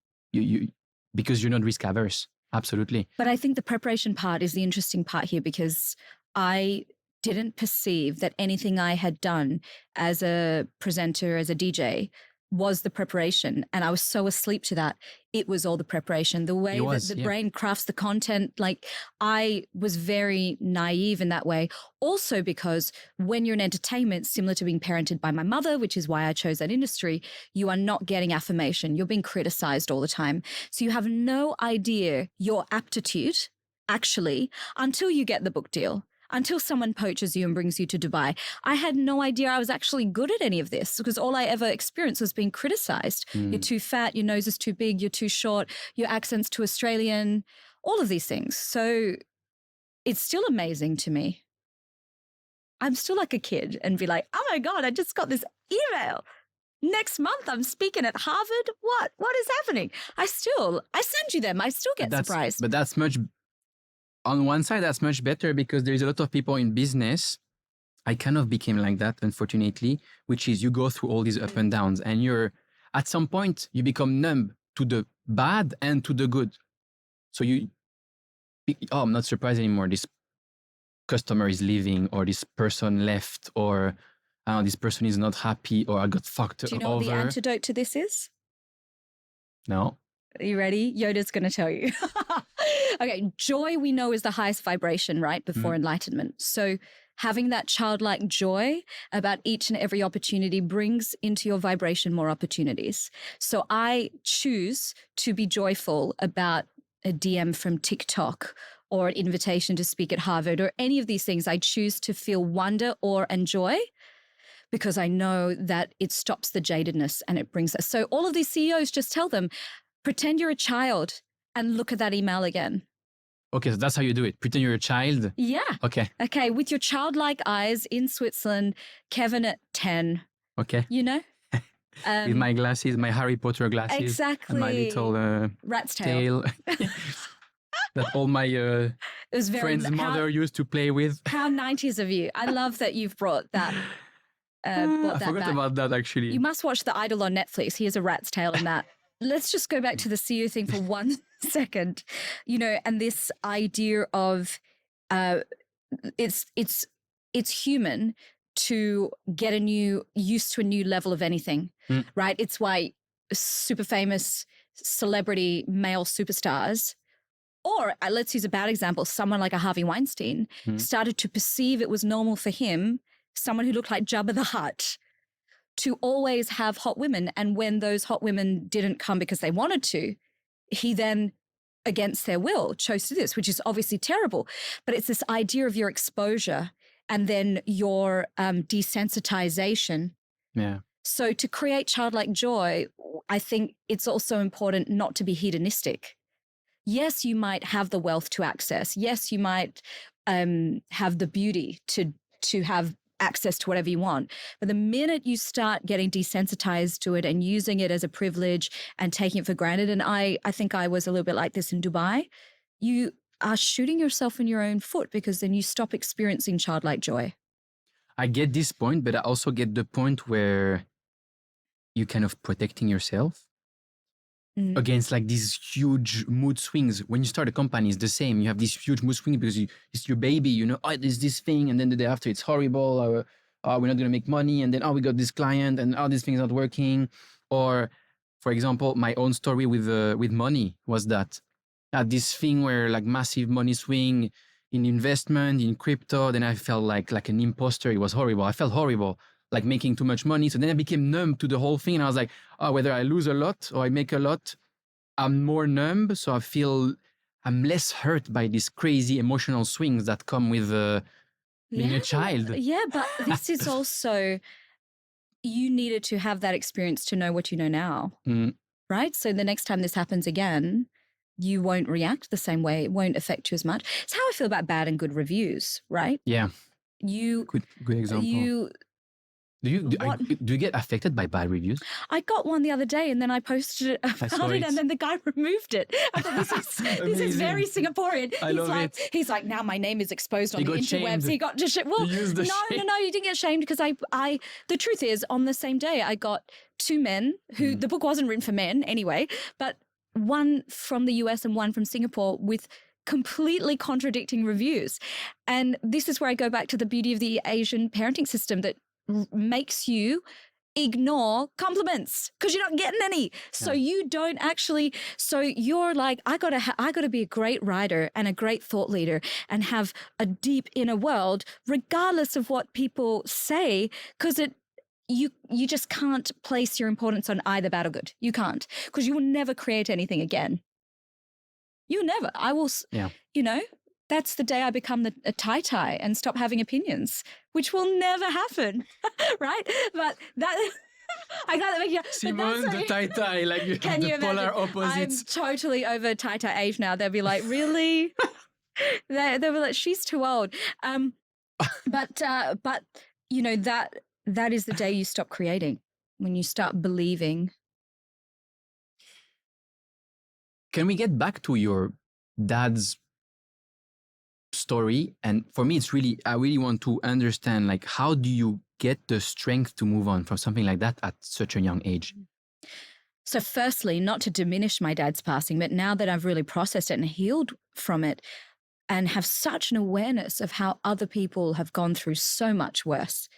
B: Because you're not risk averse. Absolutely.
A: But I think the preparation part is the interesting part here, because I didn't perceive that anything I had done as a presenter, as a DJ, was the preparation. And I was so asleep to that. It was all the preparation. The way that the brain crafts the content, like I was very naive in that way. Also because when you're in entertainment, similar to being parented by my mother, which is why I chose that industry, you are not getting affirmation. You're being criticized all the time. So you have no idea your aptitude actually until you get the book deal. Until someone poaches you and brings you to Dubai. I had no idea I was actually good at any of this, because all I ever experienced was being criticized. You're too fat, your nose is too big, you're too short, your accent's too Australian, all of these things. So it's still amazing to me. I'm still like a kid and be like, oh my God, I just got this email. Next month, I'm speaking at Harvard. What is happening? I send you them. I still get surprised.
B: But that's much, on one side, that's much better because there's a lot of people in business. I kind of became like that, unfortunately, which is you go through all these up and downs and at some point, you become numb to the bad and to the good. So I'm not surprised anymore. This customer is leaving, or this person left, or this person is not happy, or I got fucked over.
A: Do you know what the antidote to this is?
B: No.
A: Are you ready? Yoda's going to tell you. Okay, joy we know is the highest vibration, right? Before enlightenment. So having that childlike joy about each and every opportunity brings into your vibration more opportunities. So I choose to be joyful about a DM from TikTok or an invitation to speak at Harvard or any of these things. I choose to feel wonder, awe, and joy because I know that it stops the jadedness and it brings us. So all of these CEOs, just tell them, pretend you're a child and look at that email again.
B: Okay, so that's how you do it. Pretend you're a child.
A: Yeah.
B: Okay.
A: Okay, with your childlike eyes in Switzerland, Kevin at 10.
B: Okay.
A: You know?
B: With my glasses, my Harry Potter glasses.
A: Exactly.
B: And my little
A: rat's tail.
B: That all my friends' mother used to play with.
A: How 90s of you. I love that you've brought that.
B: I forgot about that, actually.
A: You must watch The Idol on Netflix. He has a rat's tail in that. Let's just go back to the CEO thing for 1 second, and this idea of it's human to get used to a new level of anything, right? It's why super famous celebrity male superstars, or let's use a bad example, someone like a Harvey Weinstein started to perceive it was normal for him, someone who looked like Jabba the Hutt, to always have hot women. And when those hot women didn't come because they wanted to, he then, against their will, chose to do this, which is obviously terrible. But it's this idea of your exposure and then your desensitization.
B: Yeah.
A: So to create childlike joy, I think it's also important not to be hedonistic. Yes, you might have the wealth to access. Yes, you might have the beauty to have access to whatever you want. But the minute you start getting desensitized to it and using it as a privilege and taking it for granted, and I think I was a little bit like this in Dubai, you are shooting yourself in your own foot because then you stop experiencing childlike joy.
B: I get this point, but I also get the point where you're kind of protecting yourself against like these huge mood swings. When you start a company, it's the same. You have this huge mood swing because it's your baby, oh, there's this thing. And then the day after it's horrible. Or, we're not going to make money. And then, we got this client and this thing's not working. Or for example, my own story with money was that I had this thing where like massive money swing in investment, in crypto. Then I felt like an imposter. It was horrible. I felt horrible, like making too much money. So then I became numb to the whole thing. And I was like, whether I lose a lot or I make a lot, I'm more numb. So I feel I'm less hurt by these crazy emotional swings that come with being a child.
A: Yeah, but this is also, you needed to have that experience to know what you know now, right? So the next time this happens again, you won't react the same way. It won't affect you as much. It's how I feel about bad and good reviews, right?
B: Yeah.
A: Good
B: example. Do you get affected by bad reviews?
A: I got one the other day and then I posted it about it and then the guy removed it. I thought this is very Singaporean. He's like, now my name is exposed on the interwebs. He got just well, no, you didn't get shamed because I the truth is on the same day I got two men who the book wasn't written for men anyway, but one from the US and one from Singapore with completely contradicting reviews. And this is where I go back to the beauty of the Asian parenting system that makes you ignore compliments because you're not getting any. So you don't actually, so you're like, I gotta be a great writer and a great thought leader and have a deep inner world regardless of what people say, because you just can't place your importance on either bad or good. You can't, because you will never create anything again. You never. I will, that's the day I become a tie-tie and stop having opinions, which will never happen, right? But that, I can't make you...
B: Simone, the tie-tie, like you have the polar opposites.
A: I'm totally over tie-tie age now. They'll be like, really? They'll be like, she's too old. But you know, that is the day you stop creating, when you start believing.
B: Can we get back to your dad's story? And for me, I really want to understand, like, how do you get the strength to move on from something like that at such a young age?
A: So firstly, not to diminish my dad's passing, but now that I've really processed it and healed from it and have such an awareness of how other people have gone through so much worse.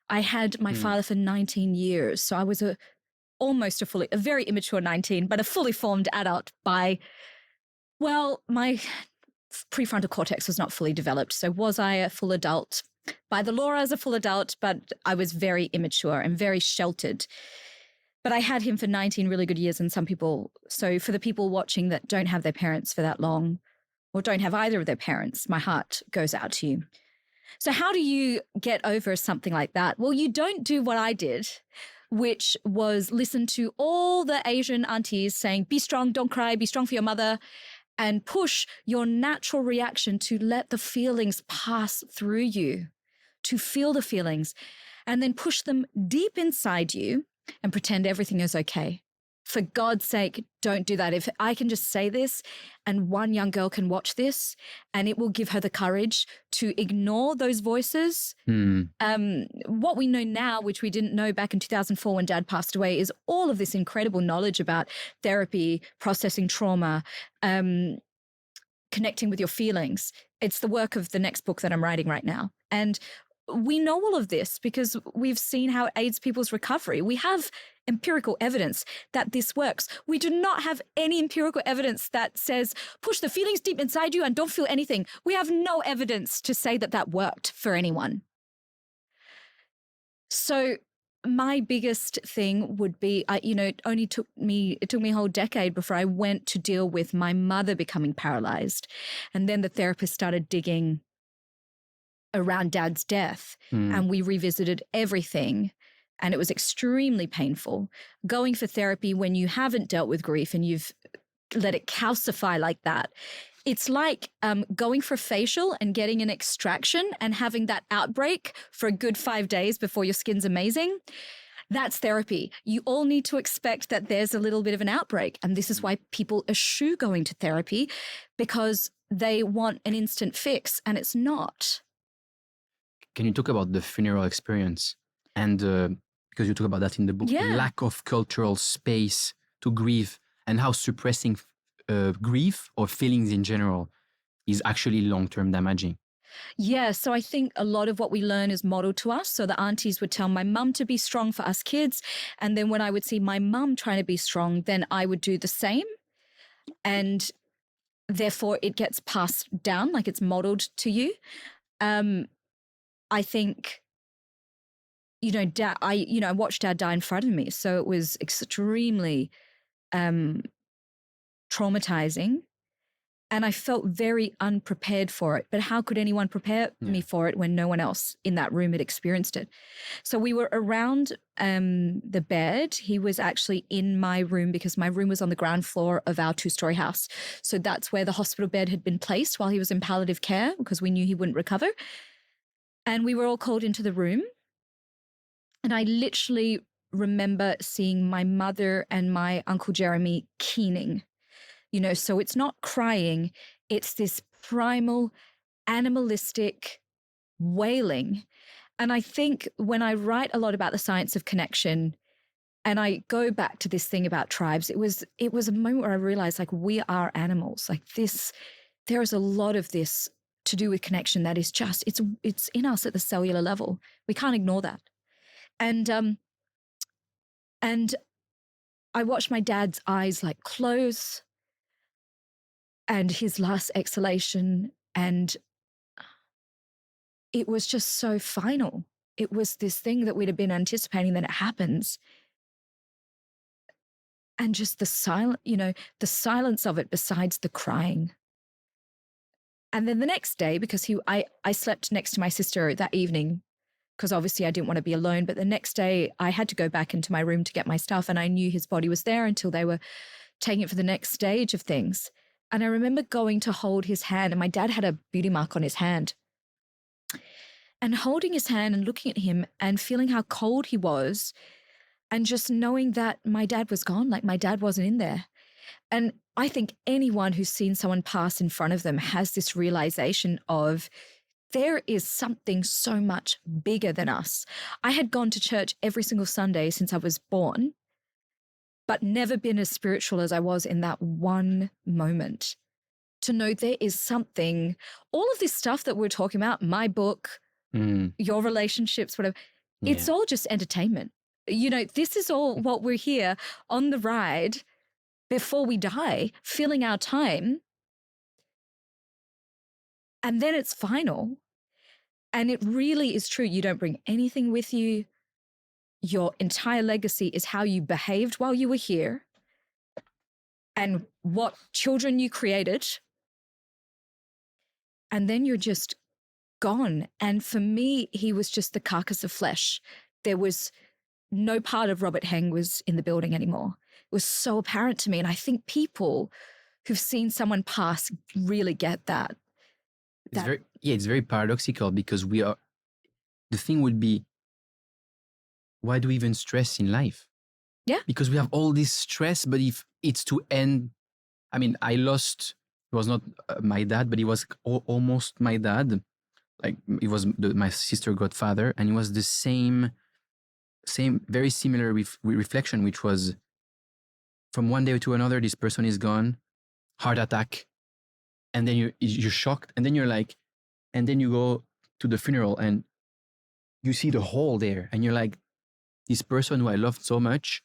A: I had my father for 19 years. So I was a very immature 19, but a fully formed adult by, well, my prefrontal cortex was not fully developed. So was I a full adult? By the law, I was a full adult, but I was very immature and very sheltered. But I had him for 19 really good years. And so for the people watching that don't have their parents for that long, or don't have either of their parents, my heart goes out to you. So how do you get over something like that? Well, you don't do what I did, which was listen to all the Asian aunties saying, be strong, don't cry, be strong for your mother, and push your natural reaction to let the feelings pass through you, to feel the feelings, and then push them deep inside you and pretend everything is okay. For God's sake, don't do that. If I can just say this and one young girl can watch this and it will give her the courage to ignore those voices. What we know now, which we didn't know back in 2004 when Dad passed away, is all of this incredible knowledge about therapy, processing trauma, connecting with your feelings. It's the work of the next book that I'm writing right now. And we know all of this because we've seen how it aids people's recovery. We have empirical evidence that this works. We do not have any empirical evidence that says, push the feelings deep inside you and don't feel anything. We have no evidence to say that that worked for anyone. So my biggest thing would be, it took me a whole decade before I went to deal with my mother becoming paralyzed. And then the therapist started digging around Dad's death, and we revisited everything, and it was extremely painful. Going for therapy when you haven't dealt with grief and you've let it calcify like that, it's like going for a facial and getting an extraction and having that outbreak for a good 5 days before your skin's amazing. That's therapy. You all need to expect that there's a little bit of an outbreak, and this is why people eschew going to therapy, because they want an instant fix, and it's not.
B: Can you talk about the funeral experience? And because you talk about that in the book, the lack of cultural space to grieve and how suppressing grief or feelings in general is actually long-term damaging.
A: Yeah, so I think a lot of what we learn is modeled to us. So the aunties would tell my mum to be strong for us kids. And then when I would see my mum trying to be strong, then I would do the same. And therefore it gets passed down, like it's modeled to you. I think, Dad, I watched Dad die in front of me. So it was extremely traumatizing. And I felt very unprepared for it. But how could anyone prepare me for it when no one else in that room had experienced it? So we were around the bed. He was actually in my room because my room was on the ground floor of our 2-story house. So that's where the hospital bed had been placed while he was in palliative care because we knew he wouldn't recover. And we were all called into the room. And I literally remember seeing my mother and my Uncle Jeremy keening. So it's not crying, it's this primal, animalistic wailing. And I think when I write a lot about the science of connection, and I go back to this thing about tribes, it was a moment where I realized, like, we are animals. Like this, there is a lot of this to do with connection that is just, it's in us at the cellular level. We can't ignore that. And I watched my dad's eyes like close and his last exhalation, and it was just so final. It was this thing that we'd have been anticipating that it happens. And just the silence of it besides the crying. And then the next day, because I slept next to my sister that evening, because obviously I didn't want to be alone. But the next day I had to go back into my room to get my stuff, and I knew his body was there until they were taking it for the next stage of things. And I remember going to hold his hand, and my dad had a beauty mark on his hand. and holding his hand and looking at him and feeling how cold he was and just knowing that my dad was gone, like my dad wasn't in there. And I think anyone who's seen someone pass in front of them has this realization of there is something so much bigger than us. I had gone to church every single Sunday since I was born, but never been as spiritual as I was in that one moment. To know there is something, all of this stuff that we're talking about, my book, your relationships, whatever, it's all just entertainment. You know, this is all what we're here on the ride before we die, filling our time. And then it's final. And it really is true. You don't bring anything with you. Your entire legacy is how you behaved while you were here and what children you created. And then you're just gone. And for me, he was just the carcass of flesh. There was no part of Robert Heng was in the building anymore. It was so apparent to me. And I think people who've seen someone pass really get that.
B: It's very paradoxical because the thing would be, why do we even stress in life?
A: Yeah.
B: Because we have all this stress, but if it's to end, I mean, I lost, it was not my dad, but he was almost my dad. Like it was my sister godfather, and it was the same, very similar reflection, which was from one day to another, this person is gone, heart attack. And then you're shocked. And then you're like, and then you go to the funeral and you see the hole there. And you're like, this person who I loved so much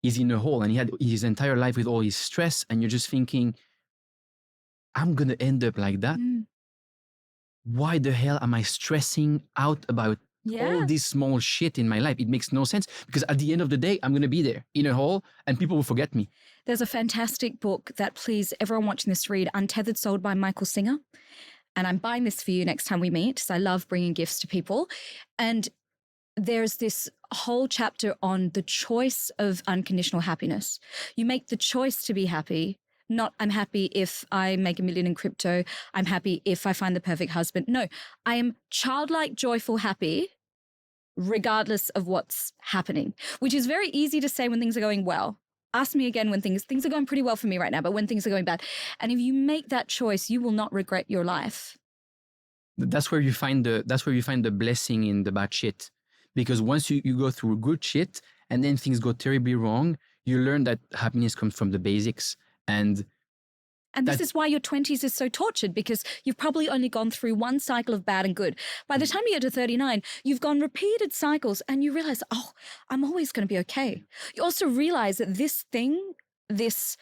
B: is in a hole. And he had his entire life with all his stress. And you're just thinking, I'm going to end up like that. Why the hell am I stressing out about all this small shit in my life? It makes no sense because at the end of the day, I'm going to be there in a hole and people will forget me.
A: There's a fantastic book that please everyone watching this read, Untethered Soul by Michael Singer. And I'm buying this for you next time we meet because I love bringing gifts to people. And there's this whole chapter on the choice of unconditional happiness. You make the choice to be happy, not I'm happy if I make $1 million in crypto. I'm happy if I find the perfect husband. No, I am childlike, joyful, happy, regardless of what's happening, which is very easy to say when things are going well. Ask me again when things are going pretty well for me right now, but when things are going bad. And if you make that choice, you will not regret your life.
B: That's where you find the blessing in the bad shit. Because once you go through good shit and then things go terribly wrong, you learn that happiness comes from the basics. And
A: this is why your 20s is so tortured, because you've probably only gone through one cycle of bad and good. By the time you get to 39, you've gone repeated cycles and you realize, oh, I'm always going to be okay. You also realize that this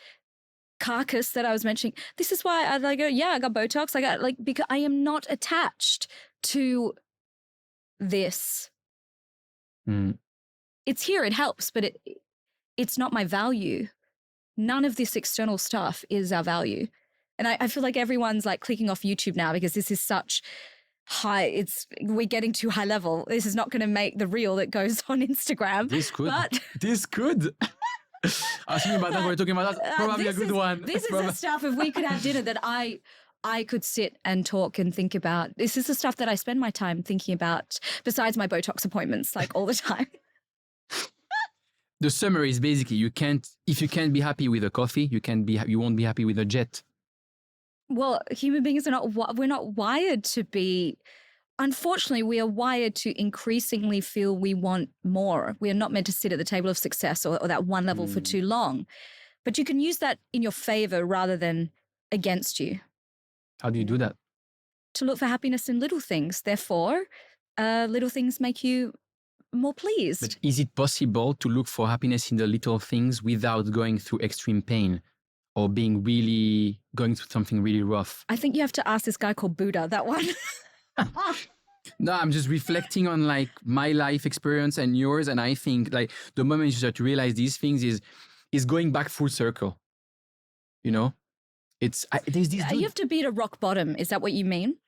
A: carcass that I was mentioning, this is why I go, I got Botox. Because I am not attached to this. It's here, it helps, but it's not my value. None of this external stuff is our value. And I feel like everyone's like clicking off YouTube now because this is such high, we're getting too high level. This is not going to make the reel that goes on Instagram.
B: This could. I was thinking about that. We're talking about that. Probably a good one.
A: This is the stuff, if we could have dinner, that I could sit and talk and think about. This is the stuff that I spend my time thinking about besides my Botox appointments, like all the time.
B: The summary is basically if you can't be happy with a coffee, you won't be happy with a jet.
A: Well, human beings we're not wired to be, unfortunately, we are wired to increasingly feel we want more. We are not meant to sit at the table of success or that one level for too long. But you can use that in your favor rather than against you.
B: How do you do that?
A: To look for happiness in little things. Therefore, little things make you more pleased.
B: But is it possible to look for happiness in the little things without going through extreme pain or going through something really rough?
A: I think you have to ask this guy called Buddha, that one.
B: No, I'm just reflecting on like my life experience and yours. And I think like the moment you start to realize these things is going back full circle. You know, there's this dude.
A: You have to be at a rock bottom. Is that what you mean?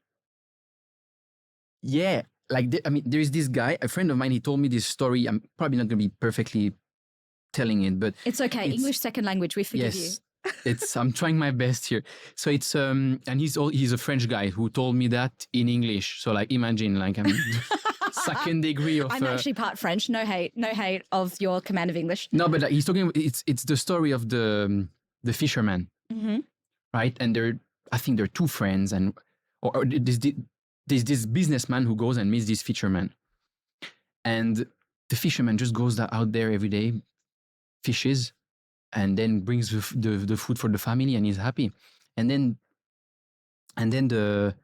B: Yeah. There is this guy, a friend of mine, he told me this story. I'm probably not going to be perfectly telling it, but...
A: It's okay. English second language. We forgive you.
B: I'm trying my best here. So it's and he's a French guy who told me that in English. So like imagine like I'm second degree of.
A: I'm actually part French. No hate of your command of English.
B: No, but he's talking. It's the story of the fisherman, right? And I think they're two friends, and or there's this businessman who goes and meets this fisherman, and the fisherman just goes out there every day, fishes, and then brings the food for the family, and he's happy. And then the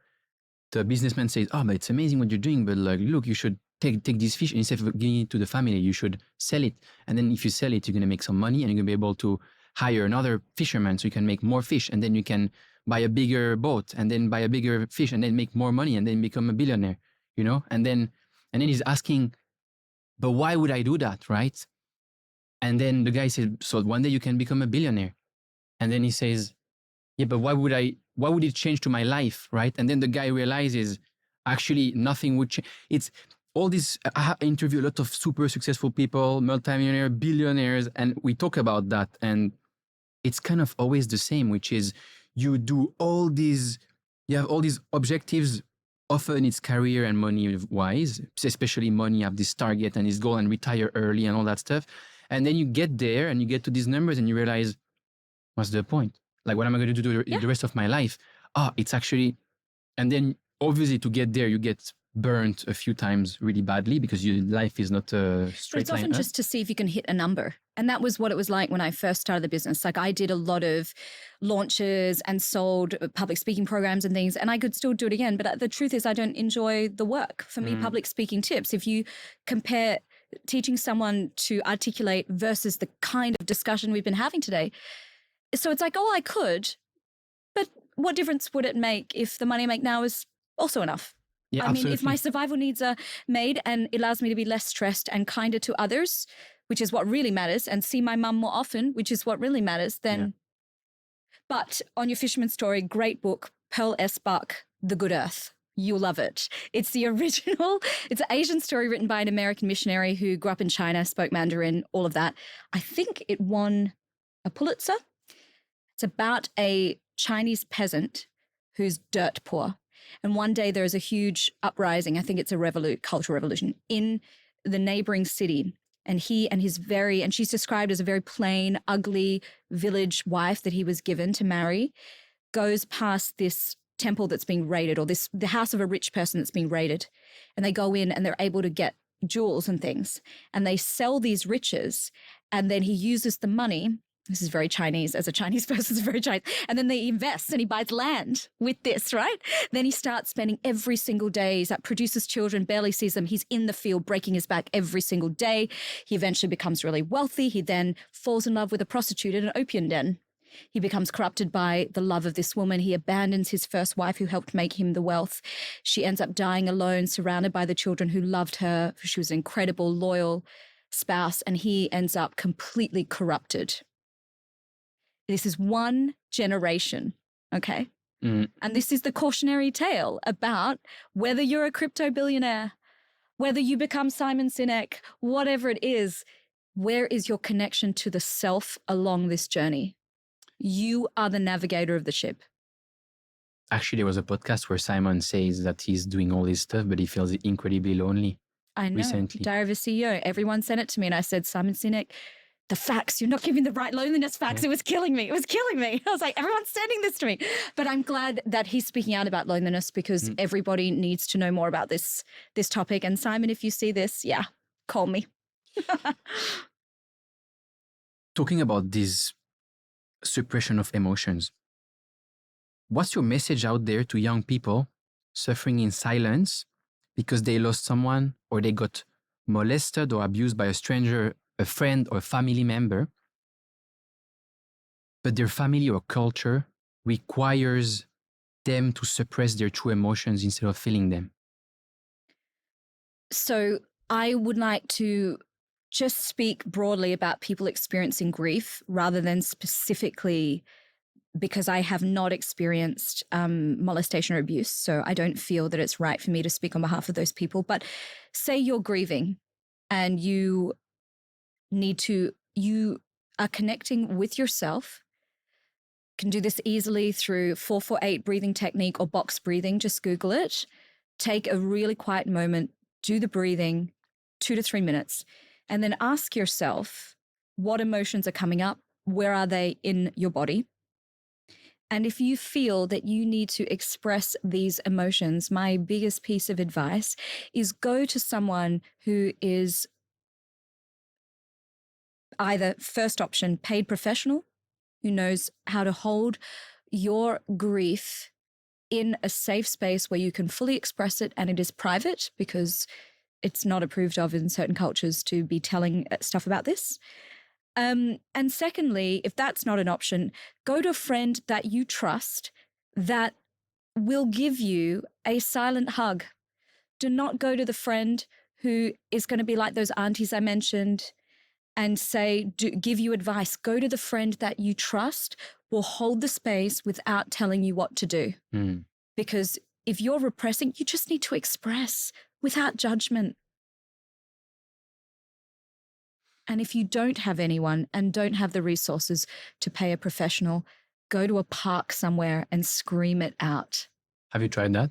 B: businessman says, "Oh, but it's amazing what you're doing, but like, look, you should take this fish, and instead of giving it to the family, you should sell it. And then if you sell it, you're gonna make some money, and you're gonna be able to hire another fisherman, so you can make more fish, and then you can buy a bigger boat, and then buy a bigger fish, and then make more money, and then become a billionaire, you know." And then he's asking, "But why would I do that, right?" And then the guy said, "So one day you can become a billionaire." And then he says, "Yeah, but why would it change to my life, right?" And then the guy realizes, actually, nothing would change. It's all this. I interview a lot of super successful people, multimillionaire, billionaires, and we talk about that. And it's kind of always the same, which is you have all these objectives. Often it's career and money wise, especially money, you have this target and this goal and retire early and all that stuff. And then you get there and you get to these numbers and you realize, what's the point? Like, what am I going to do the rest of my life? It's actually, and then obviously to get there, you get burnt a few times really badly because your life is not a straight line.
A: But it's often just to see if you can hit a number. And that was what it was like when I first started the business. Like I did a lot of launches and sold public speaking programs and things, and I could still do it again. But the truth is I don't enjoy the work. For me, public speaking tips, if you compare teaching someone to articulate versus the kind of discussion we've been having today. So it's like, I could, but what difference would it make if the money I make now is also enough?
B: Yeah,
A: I mean, if my survival needs are made and it allows me to be less stressed and kinder to others, which is what really matters, and see my mum more often, which is what really matters, then. Yeah. But on your fisherman story, great book, Pearl S. Buck, The Good Earth. You'll love it. It's the original. It's an Asian story written by an American missionary who grew up in China, spoke Mandarin, all of that. I think it won a Pulitzer. It's about a Chinese peasant who's dirt poor. And one day there is a huge uprising. I think it's a cultural revolution in the neighboring city. And he and and she's described as a very plain, ugly village wife that he was given to marry, goes past this temple that's being raided, or the house of a rich person that's being raided. And they go in and they're able to get jewels and things. And they sell these riches. And then he uses the money. This is very Chinese. As a Chinese person, it's very Chinese. And then they invest and he buys land with this, right? Then he starts spending every single day. He's like, produces children, barely sees them. He's in the field breaking his back every single day. He eventually becomes really wealthy. He then falls in love with a prostitute in an opium den. He becomes corrupted by the love of this woman. He abandons his first wife who helped make him the wealth. She ends up dying alone, surrounded by the children who loved her. She was an incredible, loyal spouse, and he ends up completely corrupted. This is one generation, okay? And this is the cautionary tale about whether you're a crypto billionaire, whether you become Simon Sinek, whatever it is, where is your connection to the self along this journey? You are the navigator of the ship.
B: Actually, there was a podcast where Simon says that he's doing all this stuff, but he feels incredibly lonely.
A: I know.
B: Recently.
A: Diary of a CEO. Everyone sent it to me and I said, Simon Sinek, the facts, you're not giving the right loneliness facts. Yeah. It was killing me. I was like, everyone's sending this to me. But I'm glad that he's speaking out about loneliness because everybody needs to know more about this topic. And Simon, if you see this, call me.
B: Talking about this suppression of emotions, what's your message out there to young people suffering in silence because they lost someone or they got molested or abused by a stranger, a friend or a family member, but their family or culture requires them to suppress their true emotions instead of feeling them?
A: So I would like to just speak broadly about people experiencing grief rather than specifically because I have not experienced molestation or abuse. So I don't feel that it's right for me to speak on behalf of those people. But say you're grieving and you are connecting with yourself can do this easily through 448 breathing technique or box breathing. Just Google it. Take a really quiet moment, do the breathing, 2 to 3 minutes, and then ask yourself what emotions are coming up. Where are they in your body? And if you feel that you need to express these emotions, my biggest piece of advice is go to someone who is either first option, paid professional, who knows how to hold your grief in a safe space where you can fully express it and it is private because it's not approved of in certain cultures to be telling stuff about this. And secondly, if that's not an option, go to a friend that you trust that will give you a silent hug. Do not go to the friend who is going to be like those aunties I mentioned and say, give you advice. Go to the friend that you trust will hold the space without telling you what to do. Because if you're repressing, you just need to express without judgment. And if you don't have anyone and don't have the resources to pay a professional, go to a park somewhere and scream it out.
B: Have you tried that?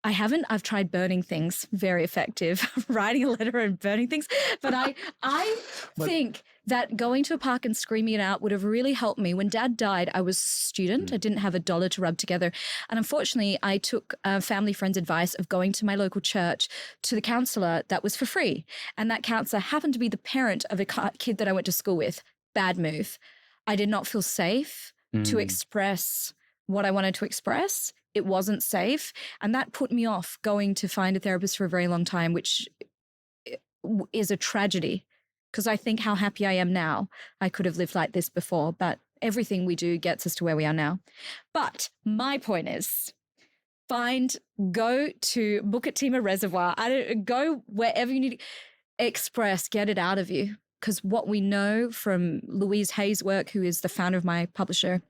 A: I haven't. I've tried burning things, very effective, writing a letter and burning things. But I think that going to a park and screaming it out would have really helped me. When Dad died, I was a student. I didn't have $1 to rub together. And unfortunately, I took a family friend's advice of going to my local church to the counselor that was for free. And that counselor happened to be the parent of a kid that I went to school with. Bad move. I did not feel safe to express what I wanted to express. It wasn't safe. And that put me off going to find a therapist for a very long time, which is a tragedy because I think how happy I am now. I could have lived like this before, but everything we do gets us to where we are now. But my point is, go to Bukit Timah Reservoir. Go wherever you need to express, get it out of you. Because what we know from Louise Hay's work, who is the founder of my publisher,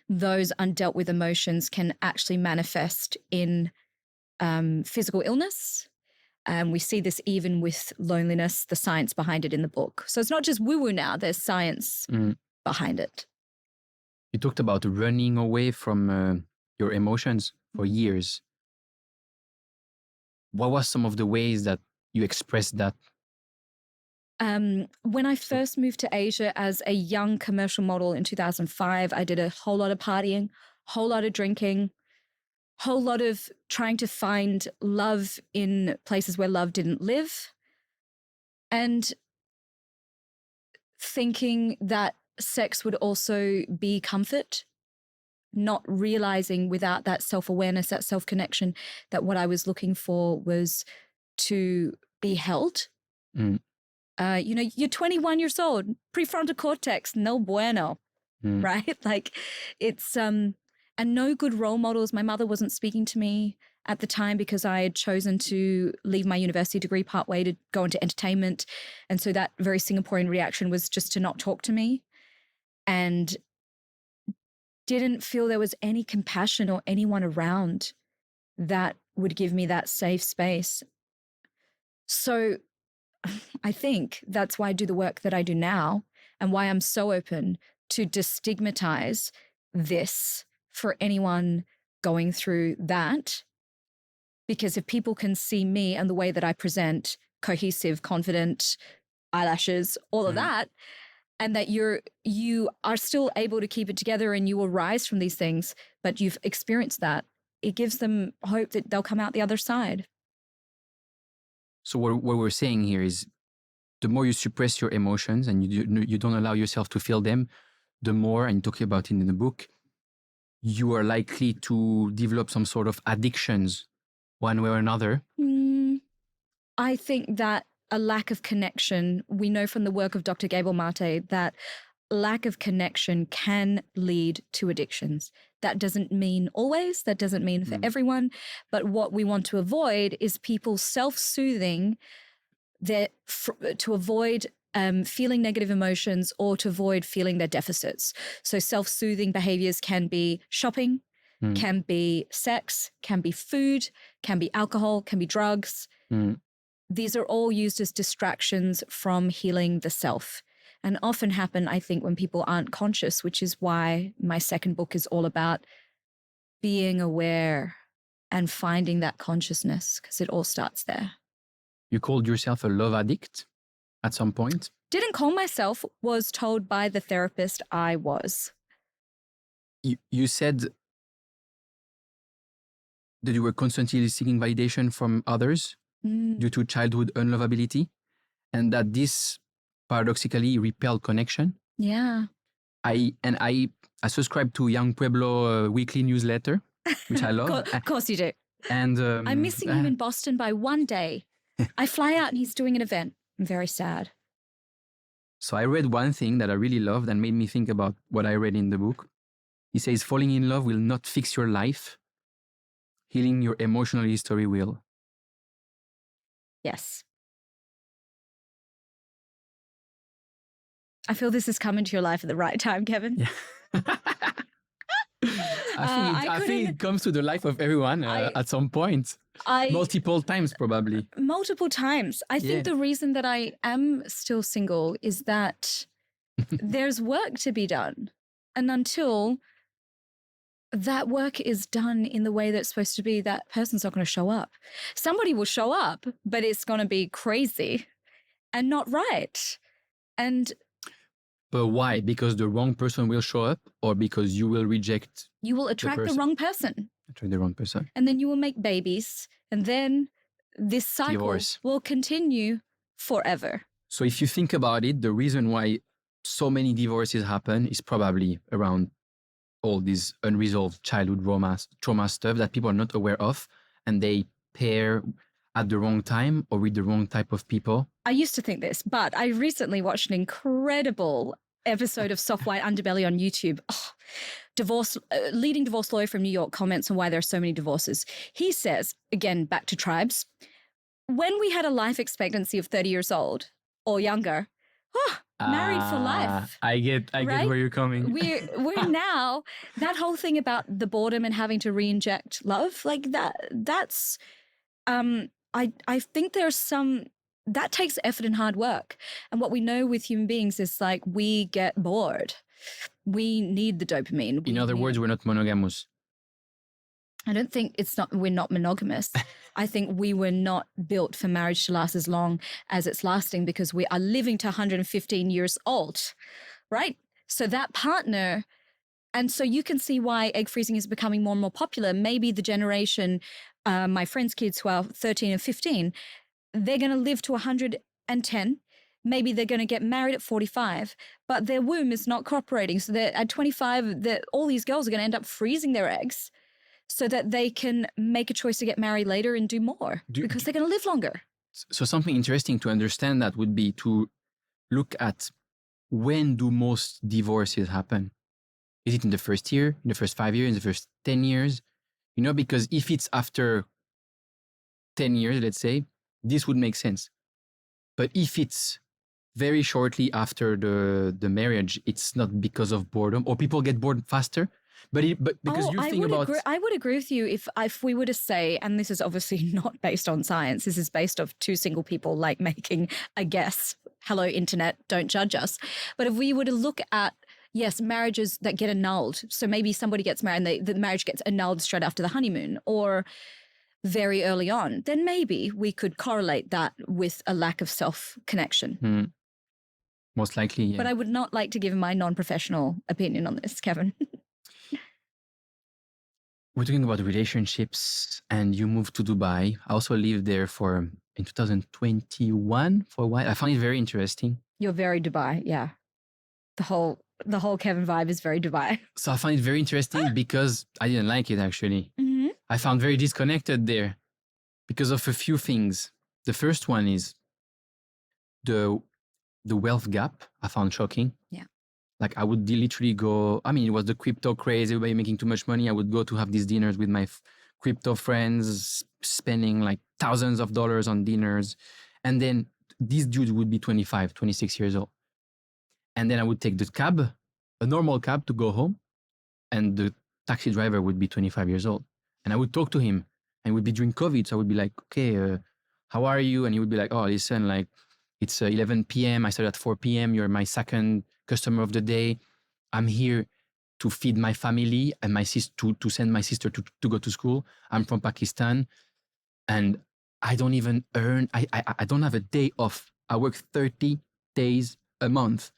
A: those undealt with emotions can actually manifest in physical illness. We see this even with loneliness, the science behind it in the book. So it's not just woo-woo now, there's science behind it.
B: You talked about running away from your emotions for years. What was some of the ways that you expressed that?
A: When I first moved to Asia as a young commercial model in 2005, I did a whole lot of partying, whole lot of drinking, whole lot of trying to find love in places where love didn't live, and thinking that sex would also be comfort, not realizing without that self-awareness, that self-connection, that what I was looking for was to be held. You're 21 years old, prefrontal cortex, no bueno, right? Like it's, and no good role models. My mother wasn't speaking to me at the time because I had chosen to leave my university degree partway to go into entertainment. And so that very Singaporean reaction was just to not talk to me, and didn't feel there was any compassion or anyone around that would give me that safe space. So I think that's why I do the work that I do now and why I'm so open to destigmatize this for anyone going through that. Because if people can see me and the way that I present, cohesive, confident, eyelashes, all of that, and that you are still able to keep it together and you will rise from these things, but you've experienced that, it gives them hope that they'll come out the other side.
B: So what we're saying here is, the more you suppress your emotions and you don't allow yourself to feel them, the more, and you talk about it in the book, you are likely to develop some sort of addictions one way or another.
A: I think that a lack of connection, we know from the work of Dr. Gabor Mate that lack of connection can lead to addictions. That doesn't mean always, that doesn't mean for everyone, but what we want to avoid is people self-soothing to avoid feeling negative emotions or to avoid feeling their deficits. So self-soothing behaviors can be shopping, can be sex, can be food, can be alcohol, can be drugs. These are all used as distractions from healing the self. and often happen, I think, when people aren't conscious, which is why my second book is all about being aware and finding that consciousness, because it all starts there.
B: You called yourself a love addict at some point.
A: Didn't call myself, was told by the therapist I was.
B: You said that you were constantly seeking validation from others due to childhood unlovability, and that this paradoxically repelled connection.
A: Yeah.
B: I subscribe to Young Pueblo weekly newsletter, which I love.
A: Of course you do.
B: And
A: I'm missing him in Boston by one day. I fly out and he's doing an event. I'm very sad.
B: So I read one thing that I really loved and made me think about what I read in the book. He says, falling in love will not fix your life. Healing your emotional history will.
A: Yes. I feel this is coming to your life at the right time, Kevin.
B: Yeah. I think it comes to the life of everyone at some point. Multiple times, probably.
A: Multiple times. I think the reason that I am still single is that there's work to be done. And until that work is done in the way that's supposed to be, that person's not going to show up. Somebody will show up, but it's going to be crazy and not right. But
B: why? Because the wrong person will show up, or because you will reject?
A: You will attract the wrong person.
B: Attract the wrong person.
A: And then you will make babies. And then this cycle
B: Divorce
A: will continue forever.
B: So if you think about it, the reason why so many divorces happen is probably around all these unresolved childhood trauma stuff that people are not aware of, and they pair at the wrong time or with the wrong type of people.
A: I used to think this, but I recently watched an incredible episode of Soft White Underbelly on YouTube. Leading divorce lawyer from New York comments on why there are so many divorces. He says, again, back to tribes, when we had a life expectancy of 30 years old or younger, married for life.
B: I get where you're coming.
A: We're now, that whole thing about the boredom and having to re-inject love, like that's, I think there's some, that takes effort and hard work. And what we know with human beings is like, we get bored. We need the dopamine.
B: In other words, we're not monogamous.
A: I don't think we're not monogamous. I think we were not built for marriage to last as long as it's lasting, because we are living to 115 years old, right? So that partner, and so you can see why egg freezing is becoming more and more popular. Maybe the generation, my friends' kids who are 13 and 15, they're going to live to 110. Maybe they're going to get married at 45, but their womb is not cooperating. So that at 25, all these girls are going to end up freezing their eggs so that they can make a choice to get married later and do more, because they're going to live longer.
B: So something interesting to understand that would be to look at, when do most divorces happen? Is it in the first year, in the first 5 years, in the first 10 years? You know, because if it's after 10 years, let's say, this would make sense. But if it's very shortly after the marriage, it's not because of boredom, or people get bored faster. But because
A: I would agree with you if we were to say, and this is obviously not based on science, this is based off two single people like making a guess. Hello, internet, don't judge us. But if we were to look at, yes, marriages that get annulled, so maybe somebody gets married and the marriage gets annulled straight after the honeymoon, or very early on, then maybe we could correlate that with a lack of self-connection.
B: Most likely, yeah.
A: But I would not like to give my non-professional opinion on this, Kevin.
B: We're talking about relationships, and you moved to Dubai. I also lived there in 2021 for a while. I found it very interesting.
A: You're very Dubai, yeah. The whole Kevin vibe is very Dubai.
B: So I found it very interesting because I didn't like it, actually.
A: Mm-hmm.
B: I found very disconnected there because of a few things. The first one is the wealth gap. I found shocking.
A: Yeah.
B: Like I would literally go, it was the crypto craze, everybody making too much money. I would go to have these dinners with my crypto friends, spending like thousands of dollars on dinners. And then these dudes would be 25, 26 years old. And then I would take the cab, a normal cab, to go home. And the taxi driver would be 25 years old. And I would talk to him, and it would be during COVID. So I would be like, okay, how are you? And he would be like, oh, listen, like, It's 11 p.m. I started at 4 p.m. You're my second customer of the day. I'm here to feed my family and my sister to send my sister to go to school. I'm from Pakistan, and I don't even earn. I don't have a day off. I work 30 days a month,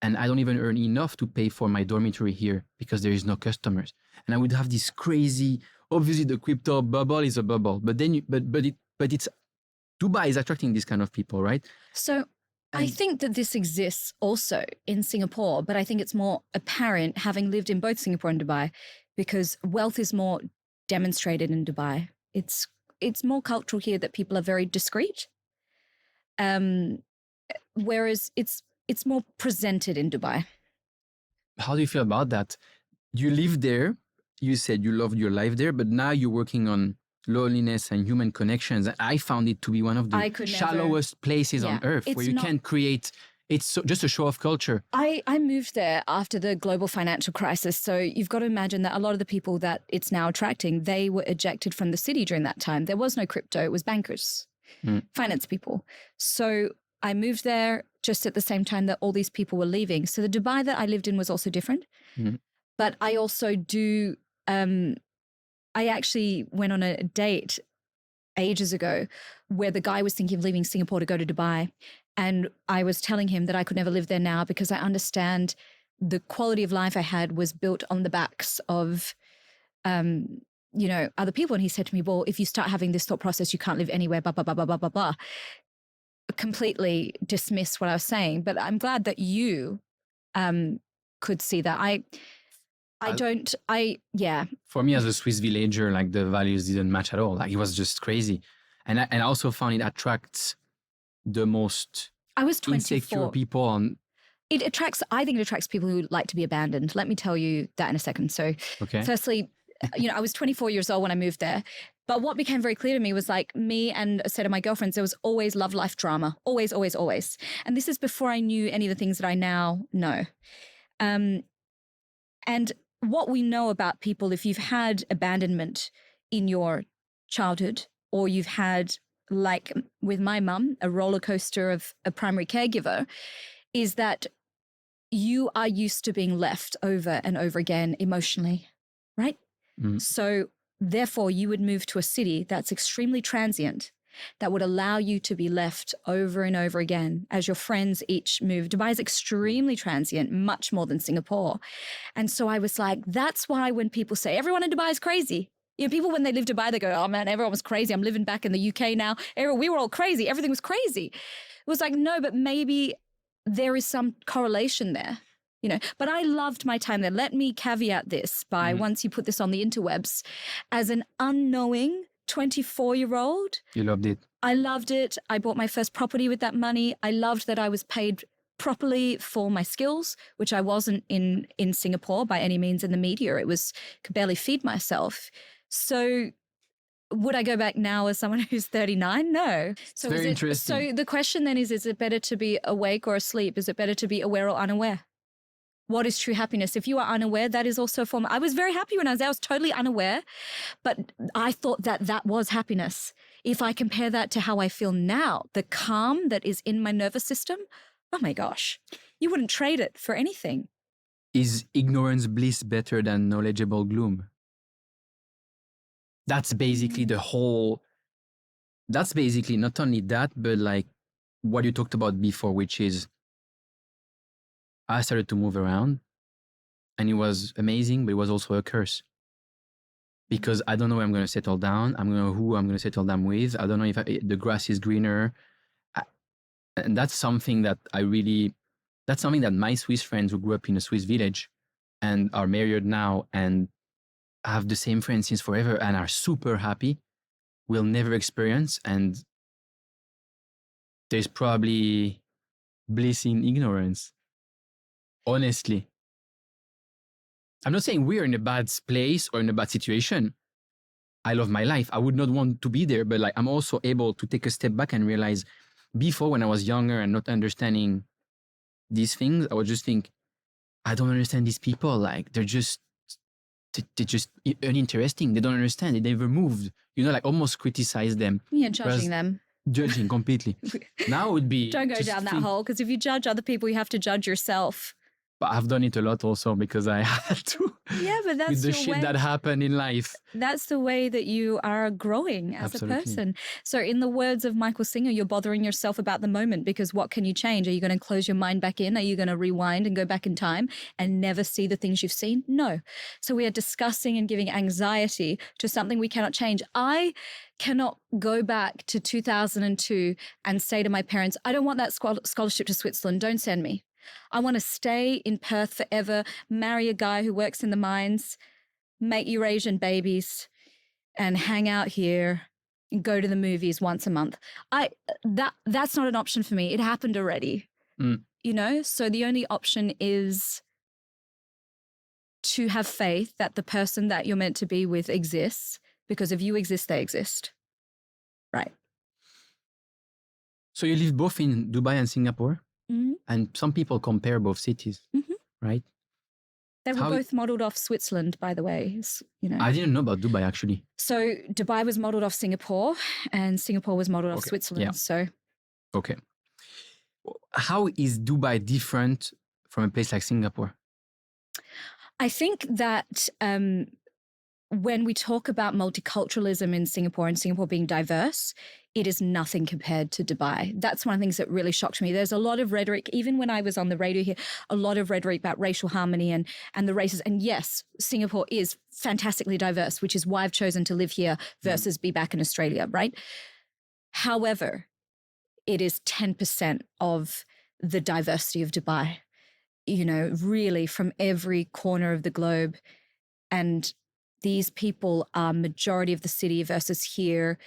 B: and I don't even earn enough to pay for my dormitory here because there is no customers. And I would have this crazy. Obviously, the crypto bubble is a bubble, but then it's Dubai is attracting this kind of people, right?
A: So I think that this exists also in Singapore, but I think it's more apparent having lived in both Singapore and Dubai, because wealth is more demonstrated in Dubai. It's more cultural here that people are very discreet, whereas it's more presented in Dubai.
B: How do you feel about that? You live there. You said you loved your life there, but now you're working on loneliness and human connections. I found it to be one of the shallowest places on earth where you can't create. It's just a show of culture.
A: I moved there after the global financial crisis. So you've got to imagine that a lot of the people that it's now attracting, they were ejected from the city during that time. There was no crypto. It was bankers, finance people. So I moved there just at the same time that all these people were leaving. So the Dubai that I lived in was also different. But I also do... I actually went on a date ages ago where the guy was thinking of leaving Singapore to go to Dubai. And I was telling him that I could never live there now because I understand the quality of life I had was built on the backs of, other people. And he said to me, well, if you start having this thought process, you can't live anywhere, blah, blah, blah, blah, blah, blah, blah. Completely dismissed what I was saying. But I'm glad that you could see that. For
B: me as a Swiss villager, like the values didn't match at all. Like it was just crazy. And I also found it attracts the most insecure people on.
A: I think it attracts people who like to be abandoned. Let me tell you that in a second. So firstly, I was 24 years old when I moved there. But what became very clear to me was like me and a set of my girlfriends, there was always love life drama. Always, always, always. And this is before I knew any of the things that I now know. And what we know about people, if you've had abandonment in your childhood, or you've had, like with my mum, a roller coaster of a primary caregiver, is that you are used to being left over and over again emotionally, right? So therefore, you would move to a city that's extremely transient, that would allow you to be left over and over again as your friends each move. Dubai is extremely transient, much more than Singapore. And so I was like, that's why when people say everyone in Dubai is crazy, people when they live Dubai, they go, oh man, everyone was crazy. I'm living back in the UK now. We were all crazy. Everything was crazy. It was like, no, but maybe there is some correlation there. But I loved my time there. Let me caveat this by once you put this on the interwebs, as an unknowing 24-year-old.
B: You loved it.
A: I loved it. I bought my first property with that money. I loved that I was paid properly for my skills, which I wasn't in Singapore by any means in the media. Could barely feed myself. So would I go back now as someone who's 39? No. So
B: it's very interesting.
A: So the question then is it better to be awake or asleep? Is it better to be aware or unaware? What is true happiness? If you are unaware, that is also a form. I was very happy when I was there. I was totally unaware, but I thought that was happiness. If I compare that to how I feel now, the calm that is in my nervous system, oh my gosh, you wouldn't trade it for anything.
B: Is ignorance bliss better than knowledgeable gloom? That's basically that's basically not only that, but like what you talked about before, which is I started to move around and it was amazing, but it was also a curse because I don't know where I'm going to settle down. I don't know who I'm going to settle down with. I don't know if the grass is greener. And that's something that that's something that my Swiss friends who grew up in a Swiss village and are married now and have the same friends since forever and are super happy will never experience. And there's probably bliss in ignorance. Honestly, I'm not saying we're in a bad place or in a bad situation. I love my life. I would not want to be there, but like I'm also able to take a step back and realize before when I was younger and not understanding these things, I would just think, I don't understand these people. Like they're just uninteresting. They don't understand. They never moved. Like almost criticize them.
A: Yeah, judging them.
B: judging completely. Now would be
A: Don't go
B: just
A: down that
B: think-
A: hole, because if you judge other people, you have to judge yourself.
B: But I've done it a lot also because I had to.
A: Yeah, but that's
B: with the
A: your
B: shit
A: way.
B: that happened in life.
A: That's the way that you are growing as
B: Absolutely.
A: a person. So in the words of Michael Singer, you're bothering yourself about the moment, because what can you change? Are you going to close your mind back in? Are you going to rewind and go back in time and never see the things you've seen? No. So we are discussing and giving anxiety to something we cannot change. I cannot go back to 2002 and say to my parents, I don't want that scholarship to Switzerland. Don't send me. I want to stay in Perth forever, marry a guy who works in the mines, make Eurasian babies, and hang out here and go to the movies once a month. That's not an option for me. It happened already. You know? So the only option is to have faith that the person that you're meant to be with exists, because if you exist, they exist. Right.
B: So you live both in Dubai and Singapore,
A: Mhm.
B: and some people compare both cities,
A: Mhm.
B: right?
A: They were
B: How-
A: both modeled off Switzerland, by the way. You know.
B: I didn't know about Dubai actually.
A: So Dubai was modeled off Singapore, and Singapore was modeled off
B: Okay,
A: Switzerland.
B: yeah.
A: So
B: Okay. How is Dubai different from a place like Singapore?
A: I think that when we talk about multiculturalism in Singapore and Singapore being diverse, it is nothing compared to Dubai. That's one of the things that really shocked me. There's a lot of rhetoric, even when I was on the radio here, a lot of rhetoric about racial harmony and the races. And yes, Singapore is fantastically diverse, which is why I've chosen to live here versus be back in Australia, right? However, it is 10% of the diversity of Dubai, you know, really from every corner of the globe. And these people are majority of the city versus here.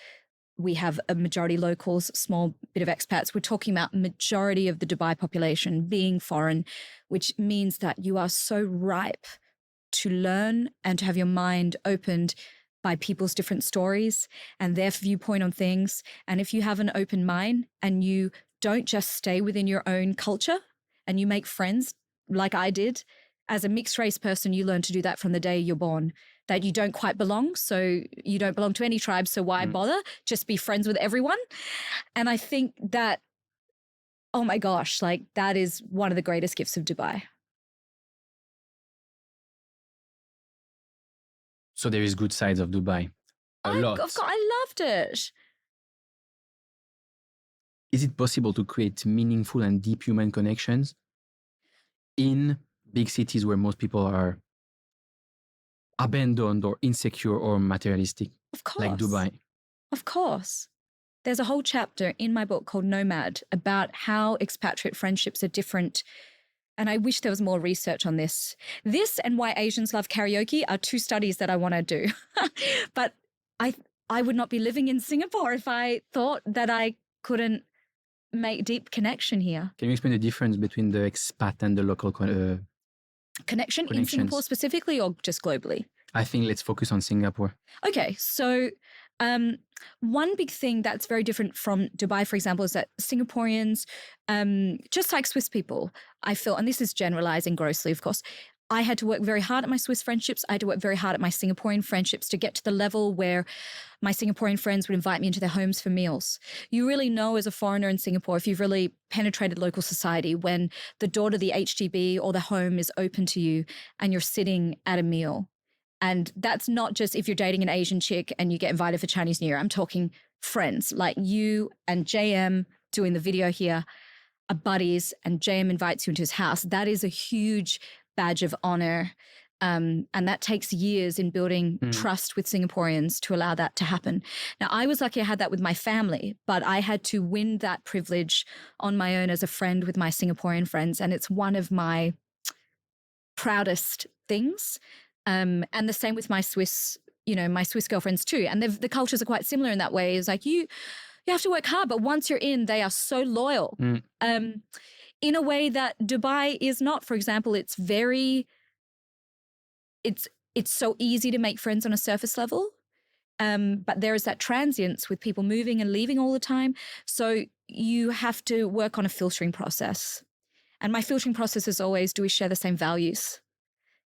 A: We have a majority locals, small bit of expats. We're talking about majority of the Dubai population being foreign, which means that you are so ripe to learn and to have your mind opened by people's different stories and their viewpoint on things. And if you have an open mind and you don't just stay within your own culture and you make friends like I did, as a mixed race person, you learn to do that from the day you're born, that you don't quite belong. So you don't belong to any tribe. So why bother? Just be friends with everyone. And I think that, oh my gosh, like that is one of the greatest gifts of Dubai.
B: So there is good sides of Dubai. A lot.
A: I loved it.
B: Is it possible to create meaningful and deep human connections in big cities where most people are abandoned or insecure or materialistic,
A: Of course.
B: like Dubai?
A: Of course. There's a whole chapter in my book called Nomad about how expatriate friendships are different. And I wish there was more research on this. This and why Asians love karaoke are two studies that I want to do. But I would not be living in Singapore if I thought that I couldn't make deep connection here.
B: Can you explain the difference between the expat and the local
A: Connection in
B: Connections.
A: Singapore specifically or just globally?
B: I think let's focus on Singapore.
A: Okay, so one big thing that's very different from Dubai, for example, is that Singaporeans, just like Swiss people, I feel, and this is generalizing grossly, of course, I had to work very hard at my Swiss friendships. I had to work very hard at my Singaporean friendships to get to the level where my Singaporean friends would invite me into their homes for meals. You really know as a foreigner in Singapore, if you've really penetrated local society, when the door to the HDB or the home is open to you and you're sitting at a meal. And that's not just if you're dating an Asian chick and you get invited for Chinese New Year. I'm talking friends like you and JM doing the video here are buddies and JM invites you into his house. That is a huge badge of honor. And that takes years in building trust with Singaporeans to allow that to happen. Now, I was lucky I had that with my family, but I had to win that privilege on my own as a friend with my Singaporean friends. And it's one of my proudest things. And the same with my Swiss, my Swiss girlfriends too. And the cultures are quite similar in that way. It's like you have to work hard, but once you're in, they are so loyal. In a way that Dubai is not. For example, it's so easy to make friends on a surface level. But there is that transience with people moving and leaving all the time. So you have to work on a filtering process. And my filtering process is always, do we share the same values?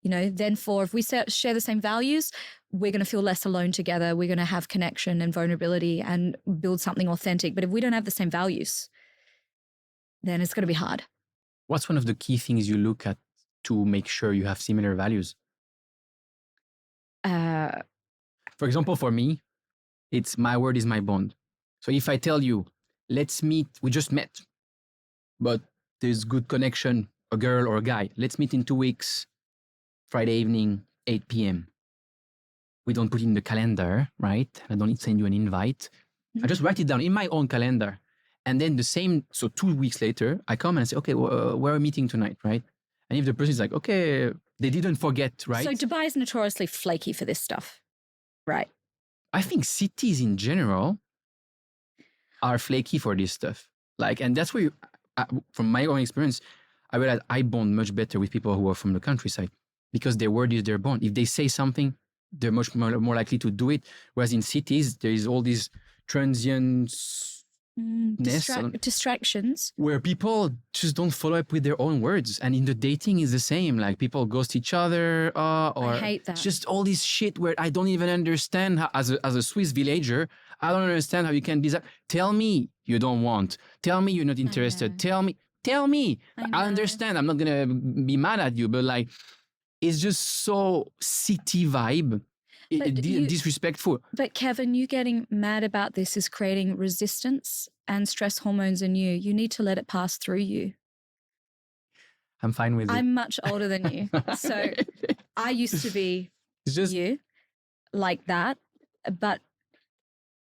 A: Then if we share the same values, we're going to feel less alone together. We're going to have connection and vulnerability and build something authentic. But if we don't have the same values, then it's going to be hard.
B: What's one of the key things you look at to make sure you have similar values? For example, for me, it's my word is my bond. So if I tell you, let's meet, we just met, but there's good connection, a girl or a guy, let's meet in 2 weeks, Friday evening, 8 p.m. We don't put it in the calendar, right? I don't need to send you an invite. I just write it down in my own calendar. And then 2 weeks later, I come and I say, okay, we're meeting tonight, right? And if the person is like, okay, they didn't forget, right?
A: So Dubai is notoriously flaky for this stuff, right?
B: I think cities in general are flaky for this stuff. And that's where, from my own experience, I realized I bond much better with people who are from the countryside because their word is their bond. If they say something, they're much more likely to do it. Whereas in cities, there is all these transients,
A: distractions
B: where people just don't follow up with their own words. And in the dating is the same. Like people ghost each other, or
A: I hate that.
B: Just all this shit where I don't even understand how, as a Swiss villager, I don't understand how you can be that. Tell me you don't want. Tell me you're not interested. Tell me. I understand. I'm not gonna be mad at you, but it's just so city vibe. Disrespectful.
A: But Kevin, you getting mad about this is creating resistance and stress hormones in you. You need to let it pass through you.
B: I'm fine with it.
A: I'm much older than you. So I used to be you like that, but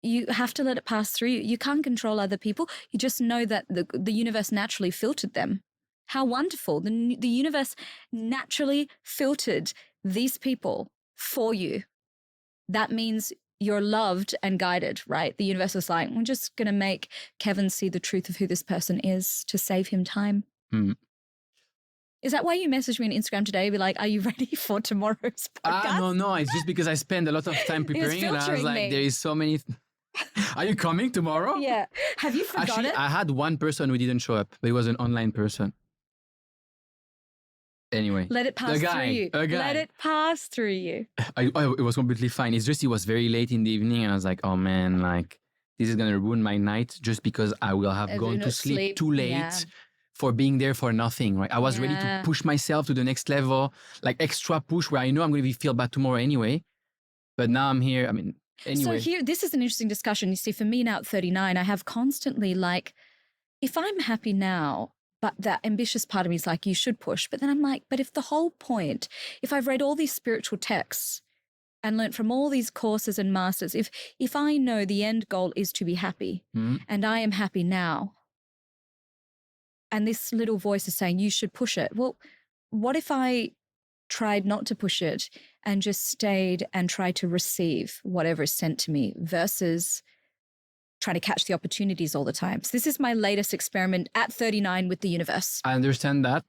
A: you have to let it pass through you. You can't control other people. You just know that the universe naturally filtered them. How wonderful. The universe naturally filtered these people for you. That means you're loved and guided, right? The universe is like, we're just going to make Kevin see the truth of who this person is to save him time. Is that why you messaged me on Instagram today? Be like, are you ready for tomorrow's podcast?
B: No. It's just because I spend a lot of time preparing and I was like, there is so many... Are you coming tomorrow?
A: Yeah. Have you forgotten?
B: Actually, I had one person who didn't show up, but he was an online person. Anyway,
A: let it pass through you.
B: Let
A: it pass through you.
B: It was completely fine. It's just it was very late in the evening, and I was like, "Oh man, this is gonna ruin my night just because I will have gone to sleep too late for being there for nothing." Right? I was ready to push myself to the next level, extra push where I know I'm gonna feel bad tomorrow anyway. But now I'm here. I mean, anyway.
A: So this is an interesting discussion. You see, for me now at 39, I have constantly if I'm happy now. But that ambitious part of me is like, you should push. But then I'm like, but if the whole point, if I've read all these spiritual texts and learned from all these courses and masters, if I know the end goal is to be happy and I am happy now, and this little voice is saying, you should push it. Well, what if I tried not to push it and just stayed and tried to receive whatever is sent to me versus trying to catch the opportunities all the time? So this is my latest experiment at 39 with the universe.
B: I understand that.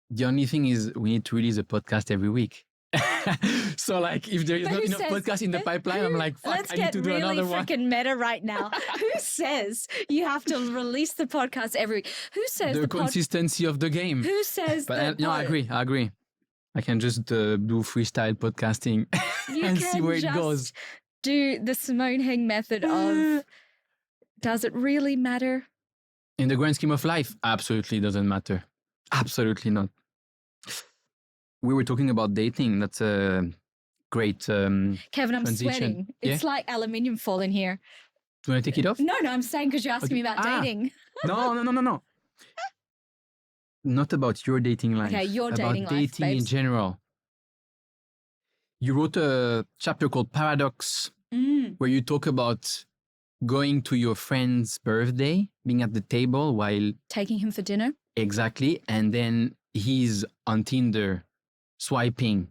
B: The only thing is we need to release a podcast every week. So if there is not enough podcasts in the pipeline, I'm like, fuck, I need to do another one.
A: Let's get really freaking meta right now. Who says you have to release the podcast every week? Who says
B: the consistency of the game?
A: Who says that?
B: No, I agree. I can just do freestyle podcasting and see where it goes.
A: Do the Simone Heng method of... Does it really matter?
B: In the grand scheme of life, absolutely doesn't matter. Absolutely not. We were talking about dating. That's a great
A: Kevin, I'm
B: transition.
A: sweating. It's like aluminium foil in here.
B: Do you want to take it off?
A: No, I'm saying because you're asking me about dating.
B: No. Not about your dating life.
A: Okay, your dating life,
B: about dating in general. You wrote a chapter called Paradox where you talk about going to your friend's birthday, being at the table while...
A: Taking him for dinner.
B: Exactly. And then he's on Tinder, swiping.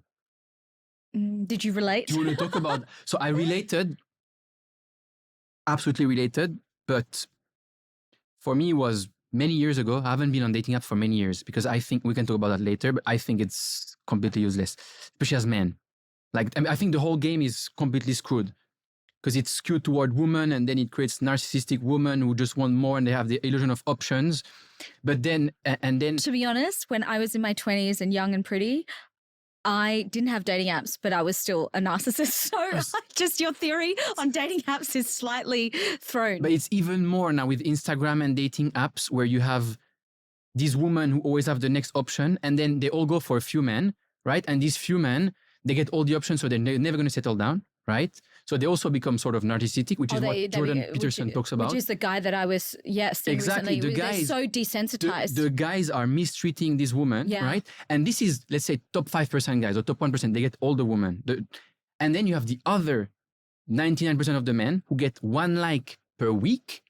A: Did you relate?
B: Do you want to talk about... So I related, absolutely related, but for me it was many years ago. I haven't been on dating apps for many years because I think, we can talk about that later, but I think it's completely useless, especially as men. I think the whole game is completely screwed. Because it's skewed toward women, and then it creates narcissistic women who just want more and they have the illusion of options. But then,
A: To be honest, when I was in my 20s and young and pretty, I didn't have dating apps, but I was still a narcissist. So just your theory on dating apps is slightly thrown.
B: But it's even more now with Instagram and dating apps where you have these women who always have the next option and then they all go for a few men, right? And these few men, they get all the options, so they're never going to settle down, right? So they also become sort of narcissistic, which is what Jordan Peterson talks about.
A: Which is the guy that I was, seeing
B: exactly.
A: recently.
B: The guys,
A: they're so desensitized.
B: The guys are mistreating this woman, right? And this is, let's say, top 5% guys or top 1%. They get all the women. And then you have the other 99% of the men who get 1 like per week,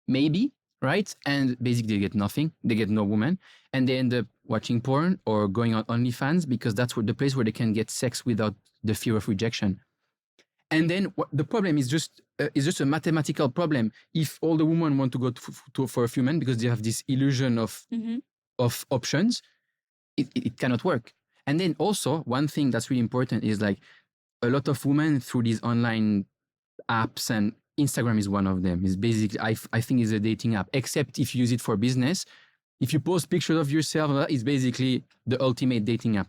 B: maybe, right? And basically they get nothing. They get no woman. And they end up watching porn or going on OnlyFans because that's the place where they can get sex without the fear of rejection. And then the problem is just a mathematical problem. If all the women want to go for a few men because they have this illusion of options, it cannot work. And then also one thing that's really important is like a lot of women through these online apps, and Instagram is one of them. Is basically I think is a dating app, except if you use it for business. If you post pictures of yourself, it's basically the ultimate dating app.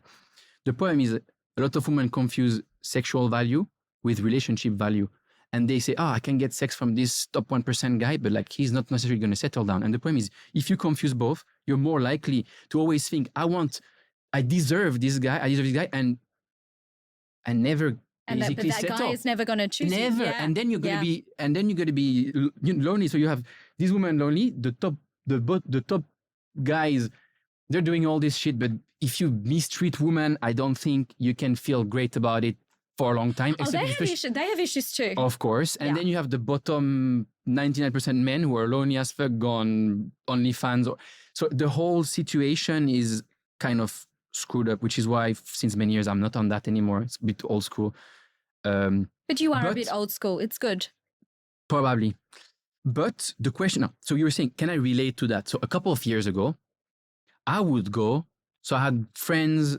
B: The problem is a lot of women confuse sexual value with relationship value. And they say, I can get sex from this top 1% guy, but like he's not necessarily going to settle down. And the problem is, if you confuse both, you're more likely to always think, I deserve this guy, and never basically
A: but that guy is never going to choose
B: never.
A: you.
B: And then you're going to be lonely. So you have this woman lonely, the top guys, they're doing all this shit. But if you mistreat women, I don't think you can feel great about it for a long time.
A: They have issues too.
B: Of course. And then you have the bottom 99% men who are lonely as fuck, gone OnlyFans. So the whole situation is kind of screwed up, which is why since many years I'm not on that anymore. It's a bit old school.
A: But you are a bit old school. It's good.
B: Probably. But the question, so you were saying, can I relate to that? So a couple of years ago, I would go, so I had friends,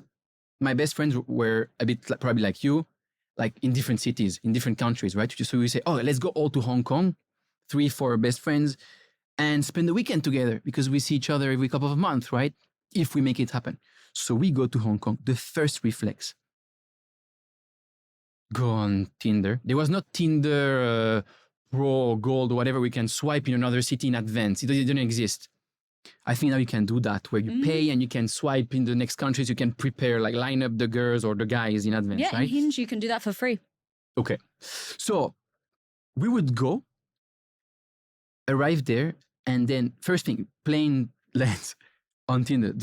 B: my best friends were a bit probably like you, like in different cities, in different countries, right? So we say, let's go all to Hong Kong, 3-4 best friends, and spend the weekend together because we see each other every couple of months, right? If we make it happen. So we go to Hong Kong. The first reflex, go on Tinder. There was not Tinder Pro or Gold or whatever we can swipe in another city in advance. It didn't exist. I think now you can do that where you pay and you can swipe in the next countries. You can prepare, like line up the girls or the guys in advance, right?
A: Yeah, in Hinge, you can do that for free.
B: Okay. So we would go, arrive there, and then first thing, plain lands on Tinder.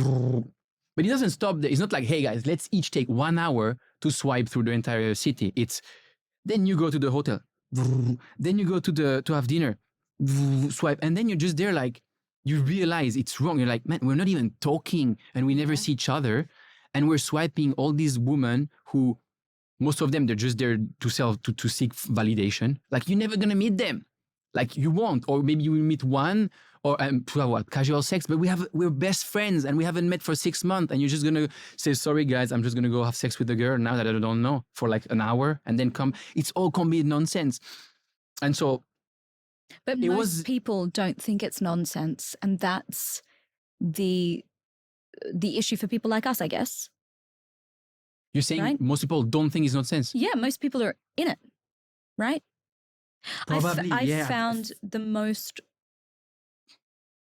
B: But it doesn't stop there. It's not like, hey guys, let's each take 1 hour to swipe through the entire city. It's, then you go to the hotel. Then you go to have dinner. Swipe. And then you're just there like, you realize it's wrong. You're like, man, we're not even talking and we never see each other. And we're swiping all these women who, most of them, they're just there to seek validation. Like, you're never going to meet them. Like, you won't. Or maybe you will meet one or casual sex, but we're best friends and we haven't met for 6 months. And you're just going to say, sorry, guys, I'm just going to go have sex with a girl now that I don't know for like an hour and then come. It's all complete nonsense. And so,
A: but most people don't think it's nonsense, and that's the issue for people like us, I guess.
B: You're saying most people don't think it's nonsense?
A: Yeah, most people are in it, right?
B: Probably,
A: I found the most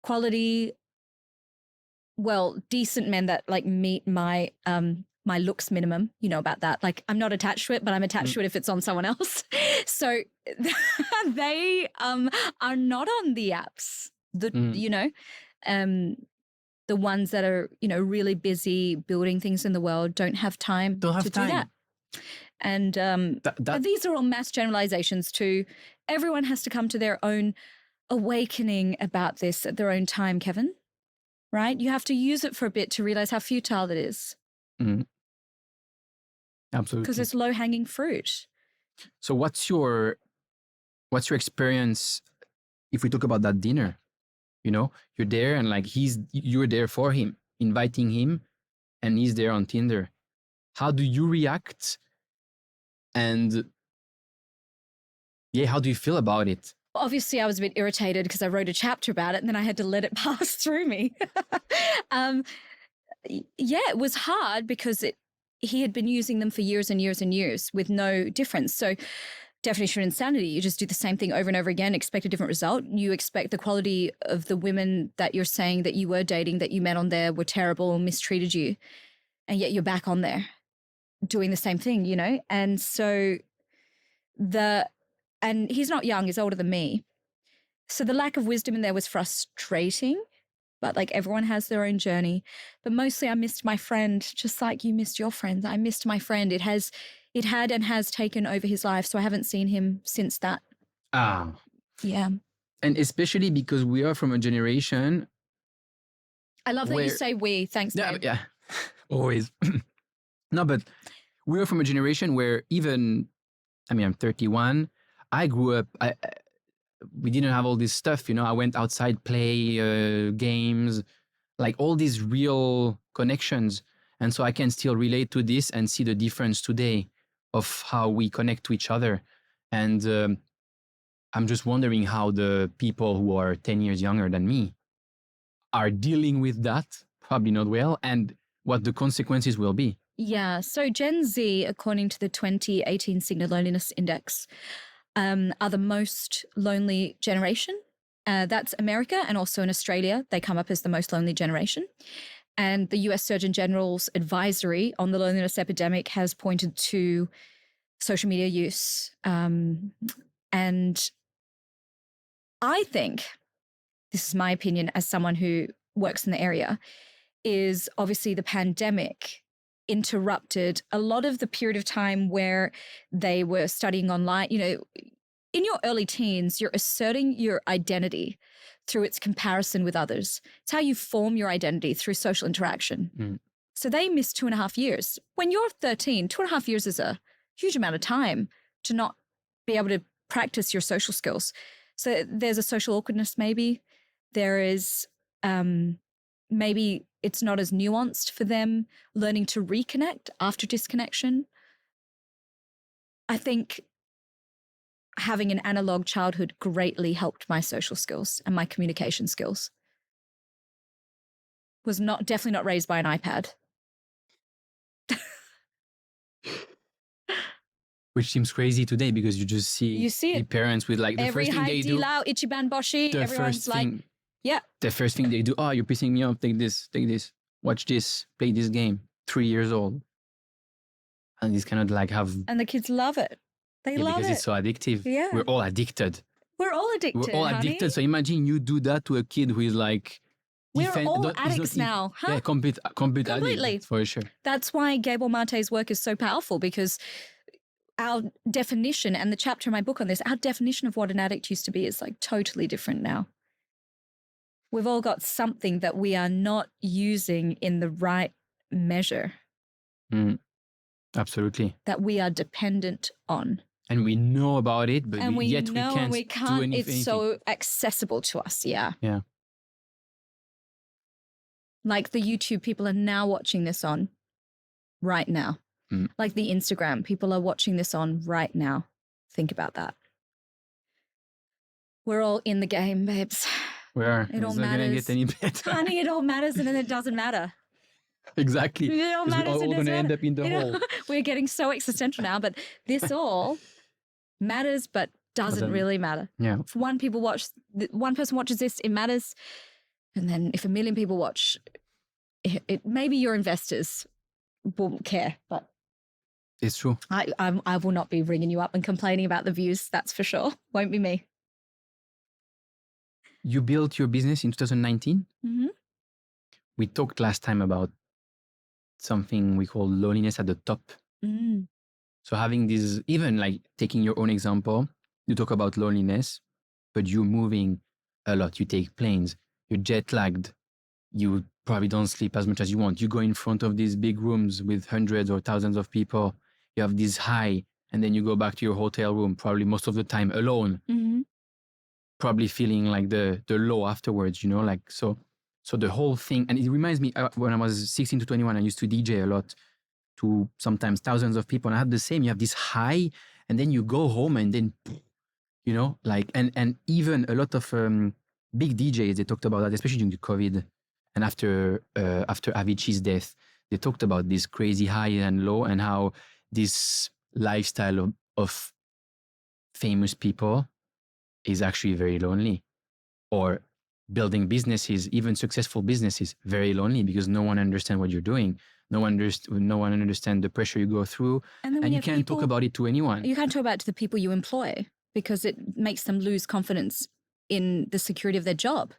A: quality, decent men that like meet my my looks minimum, you know about that. Like, I'm not attached to it, but I'm attached to it if it's on someone else. So they are not on the apps. The ones that are, really busy building things in the world don't have time to do that. And but these are all mass generalizations too. Everyone has to come to their own awakening about this at their own time, Kevin. Right? You have to use it for a bit to realize how futile it is.
B: Mm-hmm. Absolutely.
A: Because it's low-hanging fruit.
B: So what's your experience if we talk about that dinner? You're there and like you're there for him, inviting him, and he's there on Tinder. How do you react? And how do you feel about it?
A: Obviously, I was a bit irritated because I wrote a chapter about it and then I had to let it pass through me. It was hard because he had been using them for years and years and years with no difference. So definition of insanity, you just do the same thing over and over again, expect a different result. You expect the quality of the women that you're saying that you were dating, that you met on there, were terrible and mistreated you. And yet you're back on there doing the same thing, you know? And so and he's not young, he's older than me. So the lack of wisdom in there was frustrating, but like everyone has their own journey. But mostly I missed my friend, just like you missed your friend. I missed my friend. It had and has taken over his life. So I haven't seen him since that.
B: Ah.
A: Yeah.
B: And especially because we are from a generation.
A: I love that you say we. Thanks,
B: Yeah,
A: babe.
B: yeah. Always. No, but we are from a generation where even, I mean, I'm 31. I grew up, we didn't have all this stuff, you know. I went outside, play games, like all these real connections. And so I can still relate to this and see the difference today of how we connect to each other. And I'm just wondering how the people who are 10 years younger than me are dealing with that, probably not well, and what the consequences will be.
A: Yeah. So Gen Z, according to the 2018 Cigna Loneliness Index, are the most lonely generation. That's America, and also in Australia, they come up as the most lonely generation. And the US Surgeon General's advisory on the loneliness epidemic has pointed to social media use. And I think, this is my opinion as someone who works in the area, is obviously the pandemic interrupted a lot of the period of time where they were studying online. You know, in your early teens, you're asserting your identity through its comparison with others. It's how you form your identity, through social interaction.
B: Mm.
A: So they missed 2.5 years. When you're 13, 2.5 years is a huge amount of time to not be able to practice your social skills. So there's a social awkwardness, maybe. There is maybe it's not as nuanced for them learning to reconnect after disconnection. I think having an analog childhood greatly helped my social skills and my communication skills. Was definitely not raised by an iPad.
B: Which seems crazy today because you just see
A: it.
B: parents with like the
A: Every
B: first thing they do.
A: Lao, Ichiban Boshi, everyone's like, yeah.
B: The first thing they do, oh, you're pissing me off, take this, watch this, play this game, 3 years old. And it's kind of like
A: And the kids love it. They love
B: because
A: it.
B: it's so addictive.
A: Yeah.
B: We're all addicted.
A: We're all addicted, honey.
B: So imagine you do that to a kid who is like...
A: We're all addicts now, huh?
B: Yeah, complete
A: Completely.
B: addict, for sure.
A: That's why Gabor Mate's work is so powerful, because our definition, and the chapter in my book on this, our definition of what an addict used to be is like totally different now. We've all got something that we are not using in the right measure.
B: Mm, absolutely.
A: That we are dependent on.
B: And we know about it, but yet
A: we can't do anything. It's so accessible to us, yeah.
B: Yeah.
A: Like the YouTube people are now watching this on right now.
B: Mm.
A: Like the Instagram people are watching this on right now. Think about that. We're all in the game, babes.
B: We are.
A: It all
B: it's not
A: matters.
B: gonna get any better.
A: Honey, it all matters, and then it doesn't matter.
B: Exactly.
A: It all matters.
B: We're all going to end up in the hole.
A: We're getting so existential now, but this all matters, but doesn't really matter.
B: Yeah.
A: If one person watches this, it matters. And then if 1 million people watch, it maybe your investors won't care, but
B: it's true.
A: I will not be ringing you up and complaining about the views. That's for sure. Won't be me.
B: You built your business in 2019.
A: Mm-hmm.
B: We talked last time about something we call loneliness at the top.
A: Mm.
B: So having this, even like taking your own example, you talk about loneliness, but you're moving a lot. You take planes, you're jet lagged, you probably don't sleep as much as you want. You go in front of these big rooms with hundreds or thousands of people. You have this high, and then you go back to your hotel room, probably most of the time alone, probably feeling like the low afterwards, you know, like so the whole thing. And it reminds me, when I was 16 to 21, I used to DJ a lot to sometimes thousands of people. And I had the same, you have this high, and then you go home and then, you know, like, and even a lot of big DJs, they talked about that, especially during the COVID and after Avicii's death. they talked about this crazy high and low, and how this lifestyle of famous people is actually very lonely. Or building businesses, even successful businesses, very lonely because no one understands what you're doing. No one understands the pressure you go through,
A: And then when
B: and
A: you
B: you can't talk about it to anyone.
A: You can't talk about it to the people you employ because it makes them lose confidence in the security of their job.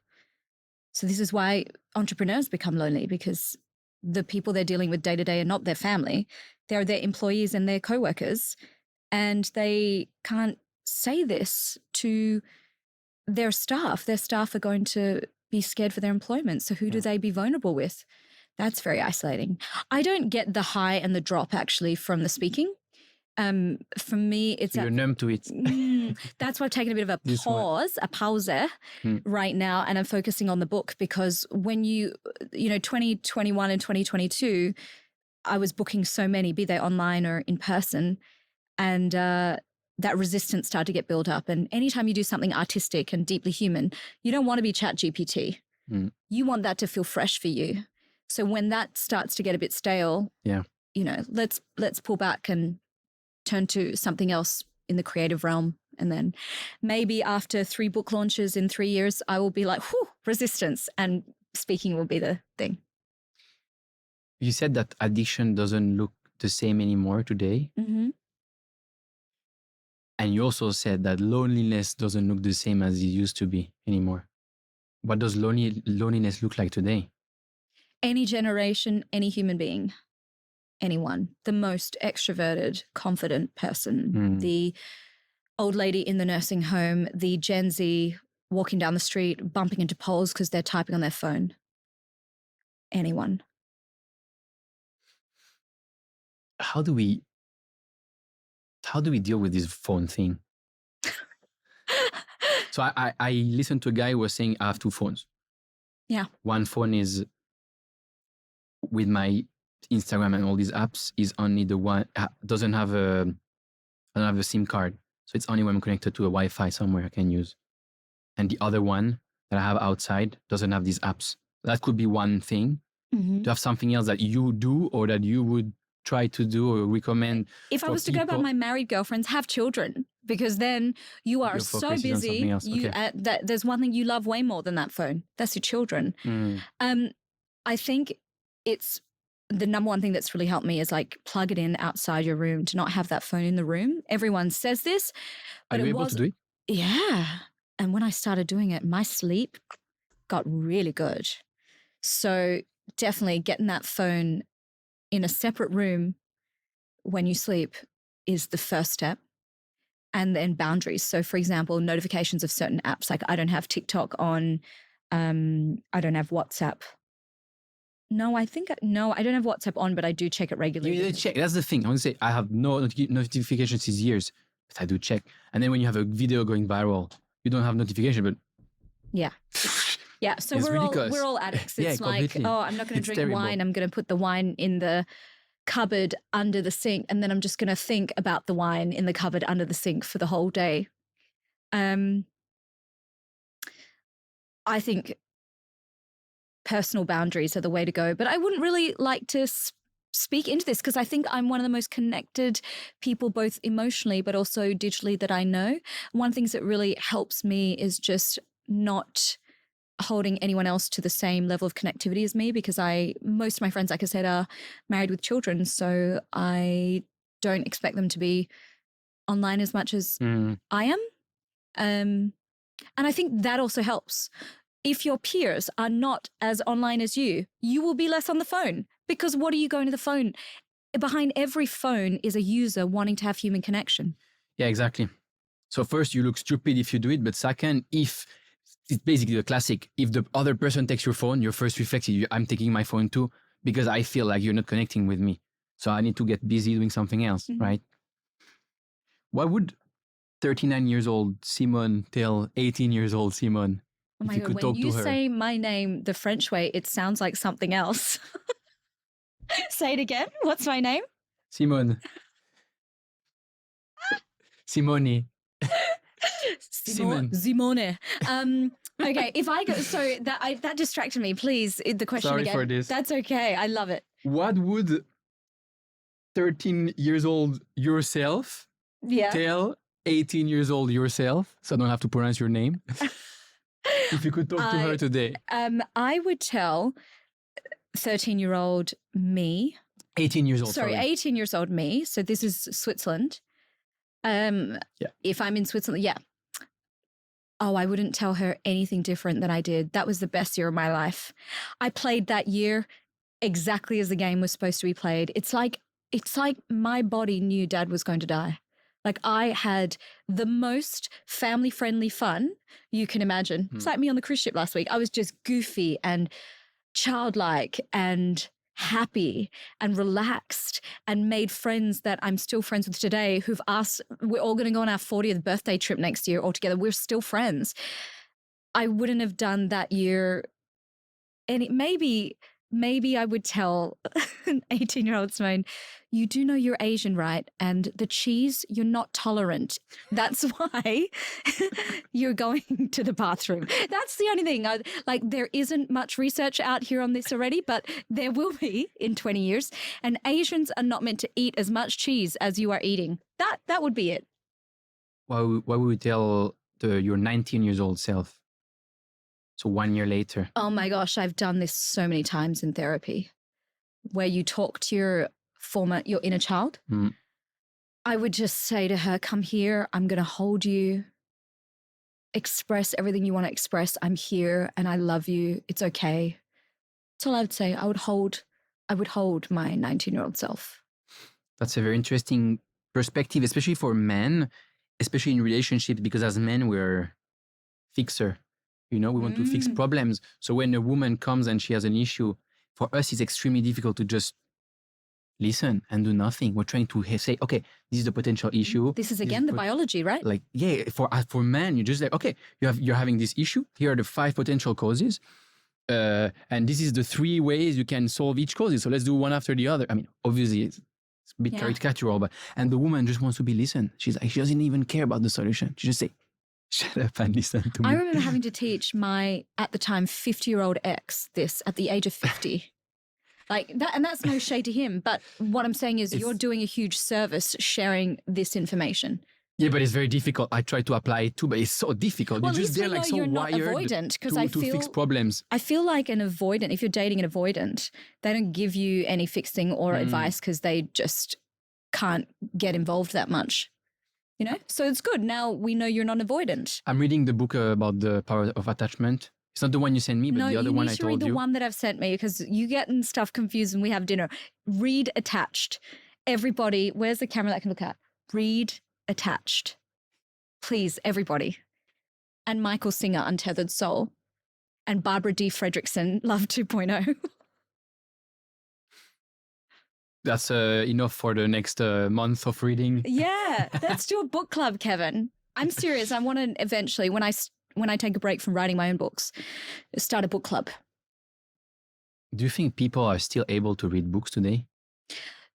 A: So this is why entrepreneurs become lonely, because the people they're dealing with day to day are not their family. They're their employees and their co-workers, and they can't say this to their staff. Their staff are going to be scared for their employment. So who do they be vulnerable with? That's very isolating. I don't get the high and the drop actually from the speaking. For me, it's
B: You're numb to it.
A: That's why I've taken a bit of a pause right now, and I'm focusing on the book, because when you know, 2021 and 2022, I was booking so many, be they online or in person, and that resistance started to get built up. And anytime you do something artistic and deeply human, you don't want to be ChatGPT. You want that to feel fresh for you. So when that starts to get a bit stale, you know, let's pull back and turn to something else in the creative realm. And then maybe after 3 book launches in 3 years, I will be like, whew, resistance, and speaking will be the thing.
B: You said that addiction doesn't look the same anymore today.
A: Mm-hmm.
B: And you also said that loneliness doesn't look the same as it used to be anymore. What does loneliness look like today?
A: Any generation, any human being, anyone, the most extroverted, confident person, the old lady in the nursing home, the Gen Z walking down the street, bumping into poles because they're typing on their phone. Anyone.
B: How do we deal with this phone thing? So I listened to a guy who was saying I have 2 phones.
A: Yeah.
B: One phone is with my Instagram and all these apps, is only the one, I don't have a SIM card. So it's only when I'm connected to a Wi-Fi somewhere I can use. And the other one that I have outside doesn't have these apps. That could be one thing.
A: Mm-hmm.
B: Do you have something else that you do or that you would try to do or recommend?
A: If I was to go by my married girlfriends, have children, because then you are so busy. There's one thing you love way more than that phone. That's your children. I think it's the number one thing that's really helped me is like plug it in outside your room, to not have that phone in the room. Everyone says this. But
B: are you able to do it?
A: Yeah. And when I started doing it, my sleep got really good. So definitely getting that phone in a separate room when you sleep is the first step. And then boundaries. So for example, notifications of certain apps, like I don't have TikTok on, I don't have WhatsApp. No, I don't have WhatsApp on, but I do check it regularly.
B: You check. That's the thing. I want to say I have no notifications these years, but I do check. And then when you have a video going viral, you don't have notification, but
A: yeah. Yeah, so we're all addicts. It's like,
B: completely.
A: oh, I'm not going to drink
B: terrible.
A: wine. I'm going to put the wine in the cupboard under the sink, and then I'm just going to think about the wine in the cupboard under the sink for the whole day. I think personal boundaries are the way to go. But I wouldn't really like to speak into this because I think I'm one of the most connected people, both emotionally but also digitally, that I know. One of the things that really helps me is just not holding anyone else to the same level of connectivity as me, because most of my friends, like I said, are married with children. So I don't expect them to be online as much as I am. And I think that also helps. If your peers are not as online as you will be less on the phone, because what are you going to the phone? Behind every phone is a user wanting to have human connection.
B: Yeah, exactly. So first, you look stupid if you do it. But second, if it's basically the classic, if the other person takes your phone, your first reflex is I'm taking my phone too, because I feel like you're not connecting with me. So I need to get busy doing something else, right? What would 39 years old Simone tell 18 years old Simone?
A: Oh my God, when you say my name the French way, it sounds like something else. Say it again. What's my name?
B: Simone. Simone.
A: Simone. Okay, if I go, so that distracted me, please, the question
B: Sorry
A: again.
B: for this.
A: That's okay. I love it.
B: What would 13 years old yourself tell 18 years old yourself? So I don't have to pronounce your name. If you could talk to her today.
A: I would tell 13-year-old me.
B: 18 years old.
A: Sorry, 18 years old me. So this is Switzerland. If I'm in Switzerland, Oh, I wouldn't tell her anything different than I did. That was the best year of my life. I played that year exactly as the game was supposed to be played. It's like my body knew Dad was going to die. Like I had the most family-friendly fun you can imagine. It's like me on the cruise ship last week. I was just goofy and childlike and happy and relaxed and made friends that I'm still friends with today who've asked, we're all going to go on our 40th birthday trip next year all together. We're still friends. I wouldn't have done that year. And maybe I would tell an 18-year-old Simone, you do know you're Asian, right? And the cheese, you're not tolerant. That's why you're going to the bathroom. That's the only thing. There isn't much research out here on this already, but there will be in 20 years. And Asians are not meant to eat as much cheese as you are eating. That would be it.
B: What would you tell your 19 years old self? So 1 year later.
A: Oh my gosh, I've done this so many times in therapy where you talk to your inner child. I would just say to her, come here, I'm going to hold you, express everything you want to express. I'm here and I love you. It's okay. That's all I would say. I would hold my 19-year-old self.
B: That's a very interesting perspective, especially for men, especially in relationships, because as men, we're fixer. We want to fix problems. So when a woman comes and she has an issue, for us, it's extremely difficult to just listen and do nothing. We're trying to say, okay, this is the potential issue.
A: This is again the biology, right?
B: For men, you're just like, okay, you're having this issue. Here are the 5 potential causes. And this is the 3 ways you can solve each cause. So let's do one after the other. I mean, obviously, it's a bit caricatural, and the woman just wants to be listened. She doesn't even care about the solution. She just say, shut up and listen to me.
A: I remember having to teach my, at the time, 50-year-old ex this at the age of 50. Like that, and that's no shade to him. But what I'm saying is you're doing a huge service sharing this information. Yeah,
B: but it's very difficult. I try to apply it too, but it's so difficult.
A: Well,
B: you're just there like so
A: you're
B: wired
A: not avoidant,
B: to fix problems.
A: I feel like an avoidant, if you're dating an avoidant, they don't give you any fixing or advice because they just can't get involved that much. So it's good. Now we know you're not avoidant.
B: I'm reading the book about the power of attachment. It's not the one you sent me, but the other one I told you. No, you need to read
A: the one that I've sent me because you get stuff confused when we have dinner. Read Attached. Everybody, where's the camera that I can look at? Read Attached. Please, everybody. And Michael Singer, Untethered Soul. And Barbara D. Fredrickson, Love 2.0.
B: That's enough for the next month of reading.
A: Yeah, let's do a book club, Kevin. I'm serious. I want to eventually, when I take a break from writing my own books, start a book club.
B: Do you think people are still able to read books today?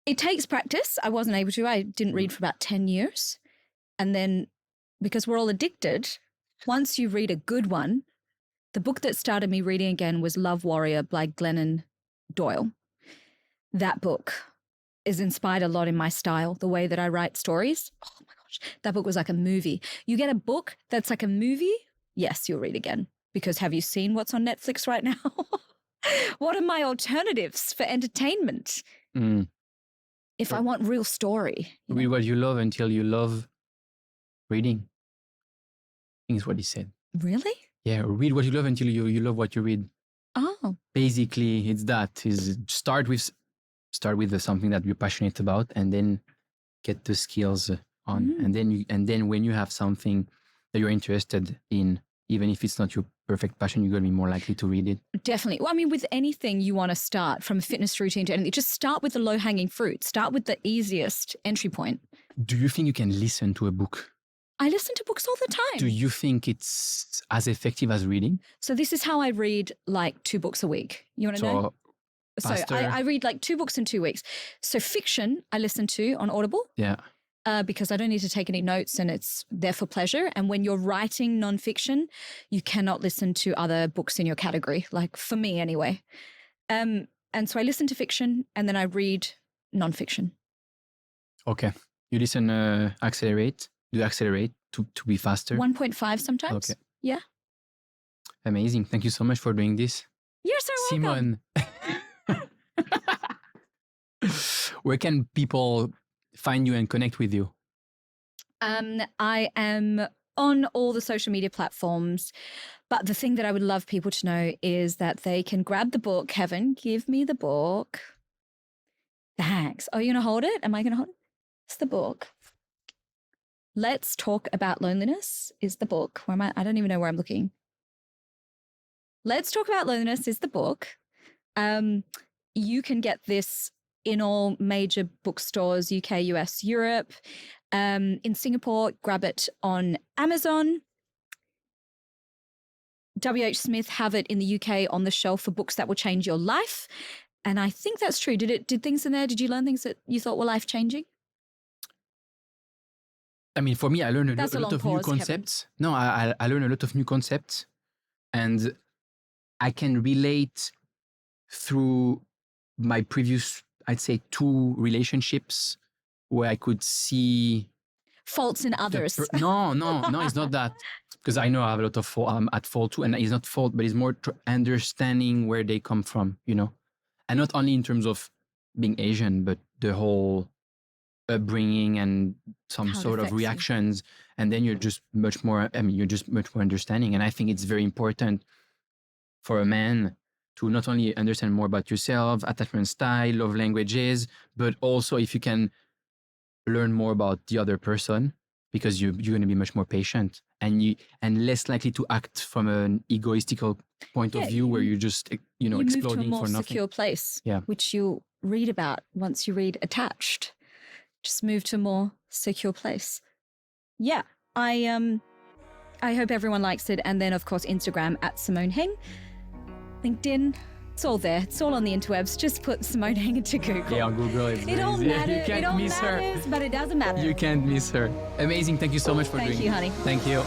A: It takes practice. I wasn't able to. I didn't read for about 10 years. And then, because we're all addicted, once you read a good one, the book that started me reading again was Love Warrior by Glennon Doyle. That book is inspired a lot in my style, the way that I write stories. Oh my gosh, that book was like a movie. You get a book that's like a movie, yes, you'll read again. Because have you seen what's on Netflix right now? What are my alternatives for entertainment? If I want real story.
B: Read what you love until you love reading. I think is what he said.
A: Really?
B: Yeah, read what you love until you love what you read.
A: Oh.
B: Basically, it's that. Is start with something that you're passionate about, and then get the skills on, and then when you have something that you're interested in, even if it's not your perfect passion, you're going to be more likely to read it. Definitely.
A: Well, I mean, with anything you want to start, from a fitness routine to anything, just start with the low-hanging fruit. Start with the easiest entry point.
B: Do you think you can listen to a book?
A: I listen to books all the time.
B: Do you think it's as effective as reading?
A: So this is how I read like 2 books a week. You want to know? So I read like 2 books in 2 weeks. So fiction I listen to on Audible.
B: Yeah.
A: Because I don't need to take any notes and it's there for pleasure. And when you're writing nonfiction, you cannot listen to other books in your category, like for me anyway. And so I listen to fiction and then I read nonfiction.
B: Okay. You listen, accelerate. Do you accelerate to be faster?
A: 1.5 sometimes.
B: Okay.
A: Yeah.
B: Amazing. Thank you so much for doing this.
A: You're so welcome.
B: Simone, where can people find you and connect with you?
A: I am on all the social media platforms, but the thing that I would love people to know is that they can grab the book. Kevin, give me the book. Thanks. Oh, you're going to hold it? Am I going to hold it? It's the book. Let's Talk About Loneliness is the book. Where am I? I don't even know where I'm looking. Let's Talk About Loneliness is the book. You can get this in all major bookstores, UK, US, Europe. In Singapore, grab it on Amazon. W.H. Smith have it in the UK on the shelf for books that will change your life. And I think that's true. Did things in there, did you learn things that you thought were life-changing?
B: I mean, for me, I learned a
A: That's a
B: lot
A: long
B: of new
A: pause, Kevin.
B: concepts. No, I learned a lot of new concepts, and I can relate through my previous, I'd say, 2 relationships where I could see
A: Faults in others.
B: No, it's not that. Because I know I have a lot of fault. I'm at fault too, and it's not fault, but it's more understanding where they come from, you know, and not only in terms of being Asian, but the whole upbringing and some
A: How it
B: sort of
A: affects you.
B: reactions, and then you're just much more. I mean, you're just much more understanding, and I think it's very important for a man to not only understand more about yourself, attachment style, love languages, but also if you can learn more about the other person, because you're going to be much more patient and less likely to act from an egoistical point of view where you're just
A: You move to a
B: exploding
A: more
B: for nothing.
A: secure place,
B: Yeah.
A: which you'll read about once you read Attached. Just move to a more secure place. Yeah, I hope everyone likes it. And then, of course, Instagram at Simone Heng. LinkedIn, it's all there. It's all on the interwebs. Just put Simone Heng into Google.
B: Yeah, on Google, it's
A: It
B: very
A: all
B: easy.
A: matters.
B: You can't
A: It all
B: miss her.
A: matters, but it doesn't matter.
B: You can't miss her. Amazing. Thank you so much for
A: Thank
B: doing
A: you,
B: this.
A: honey.
B: Thank you.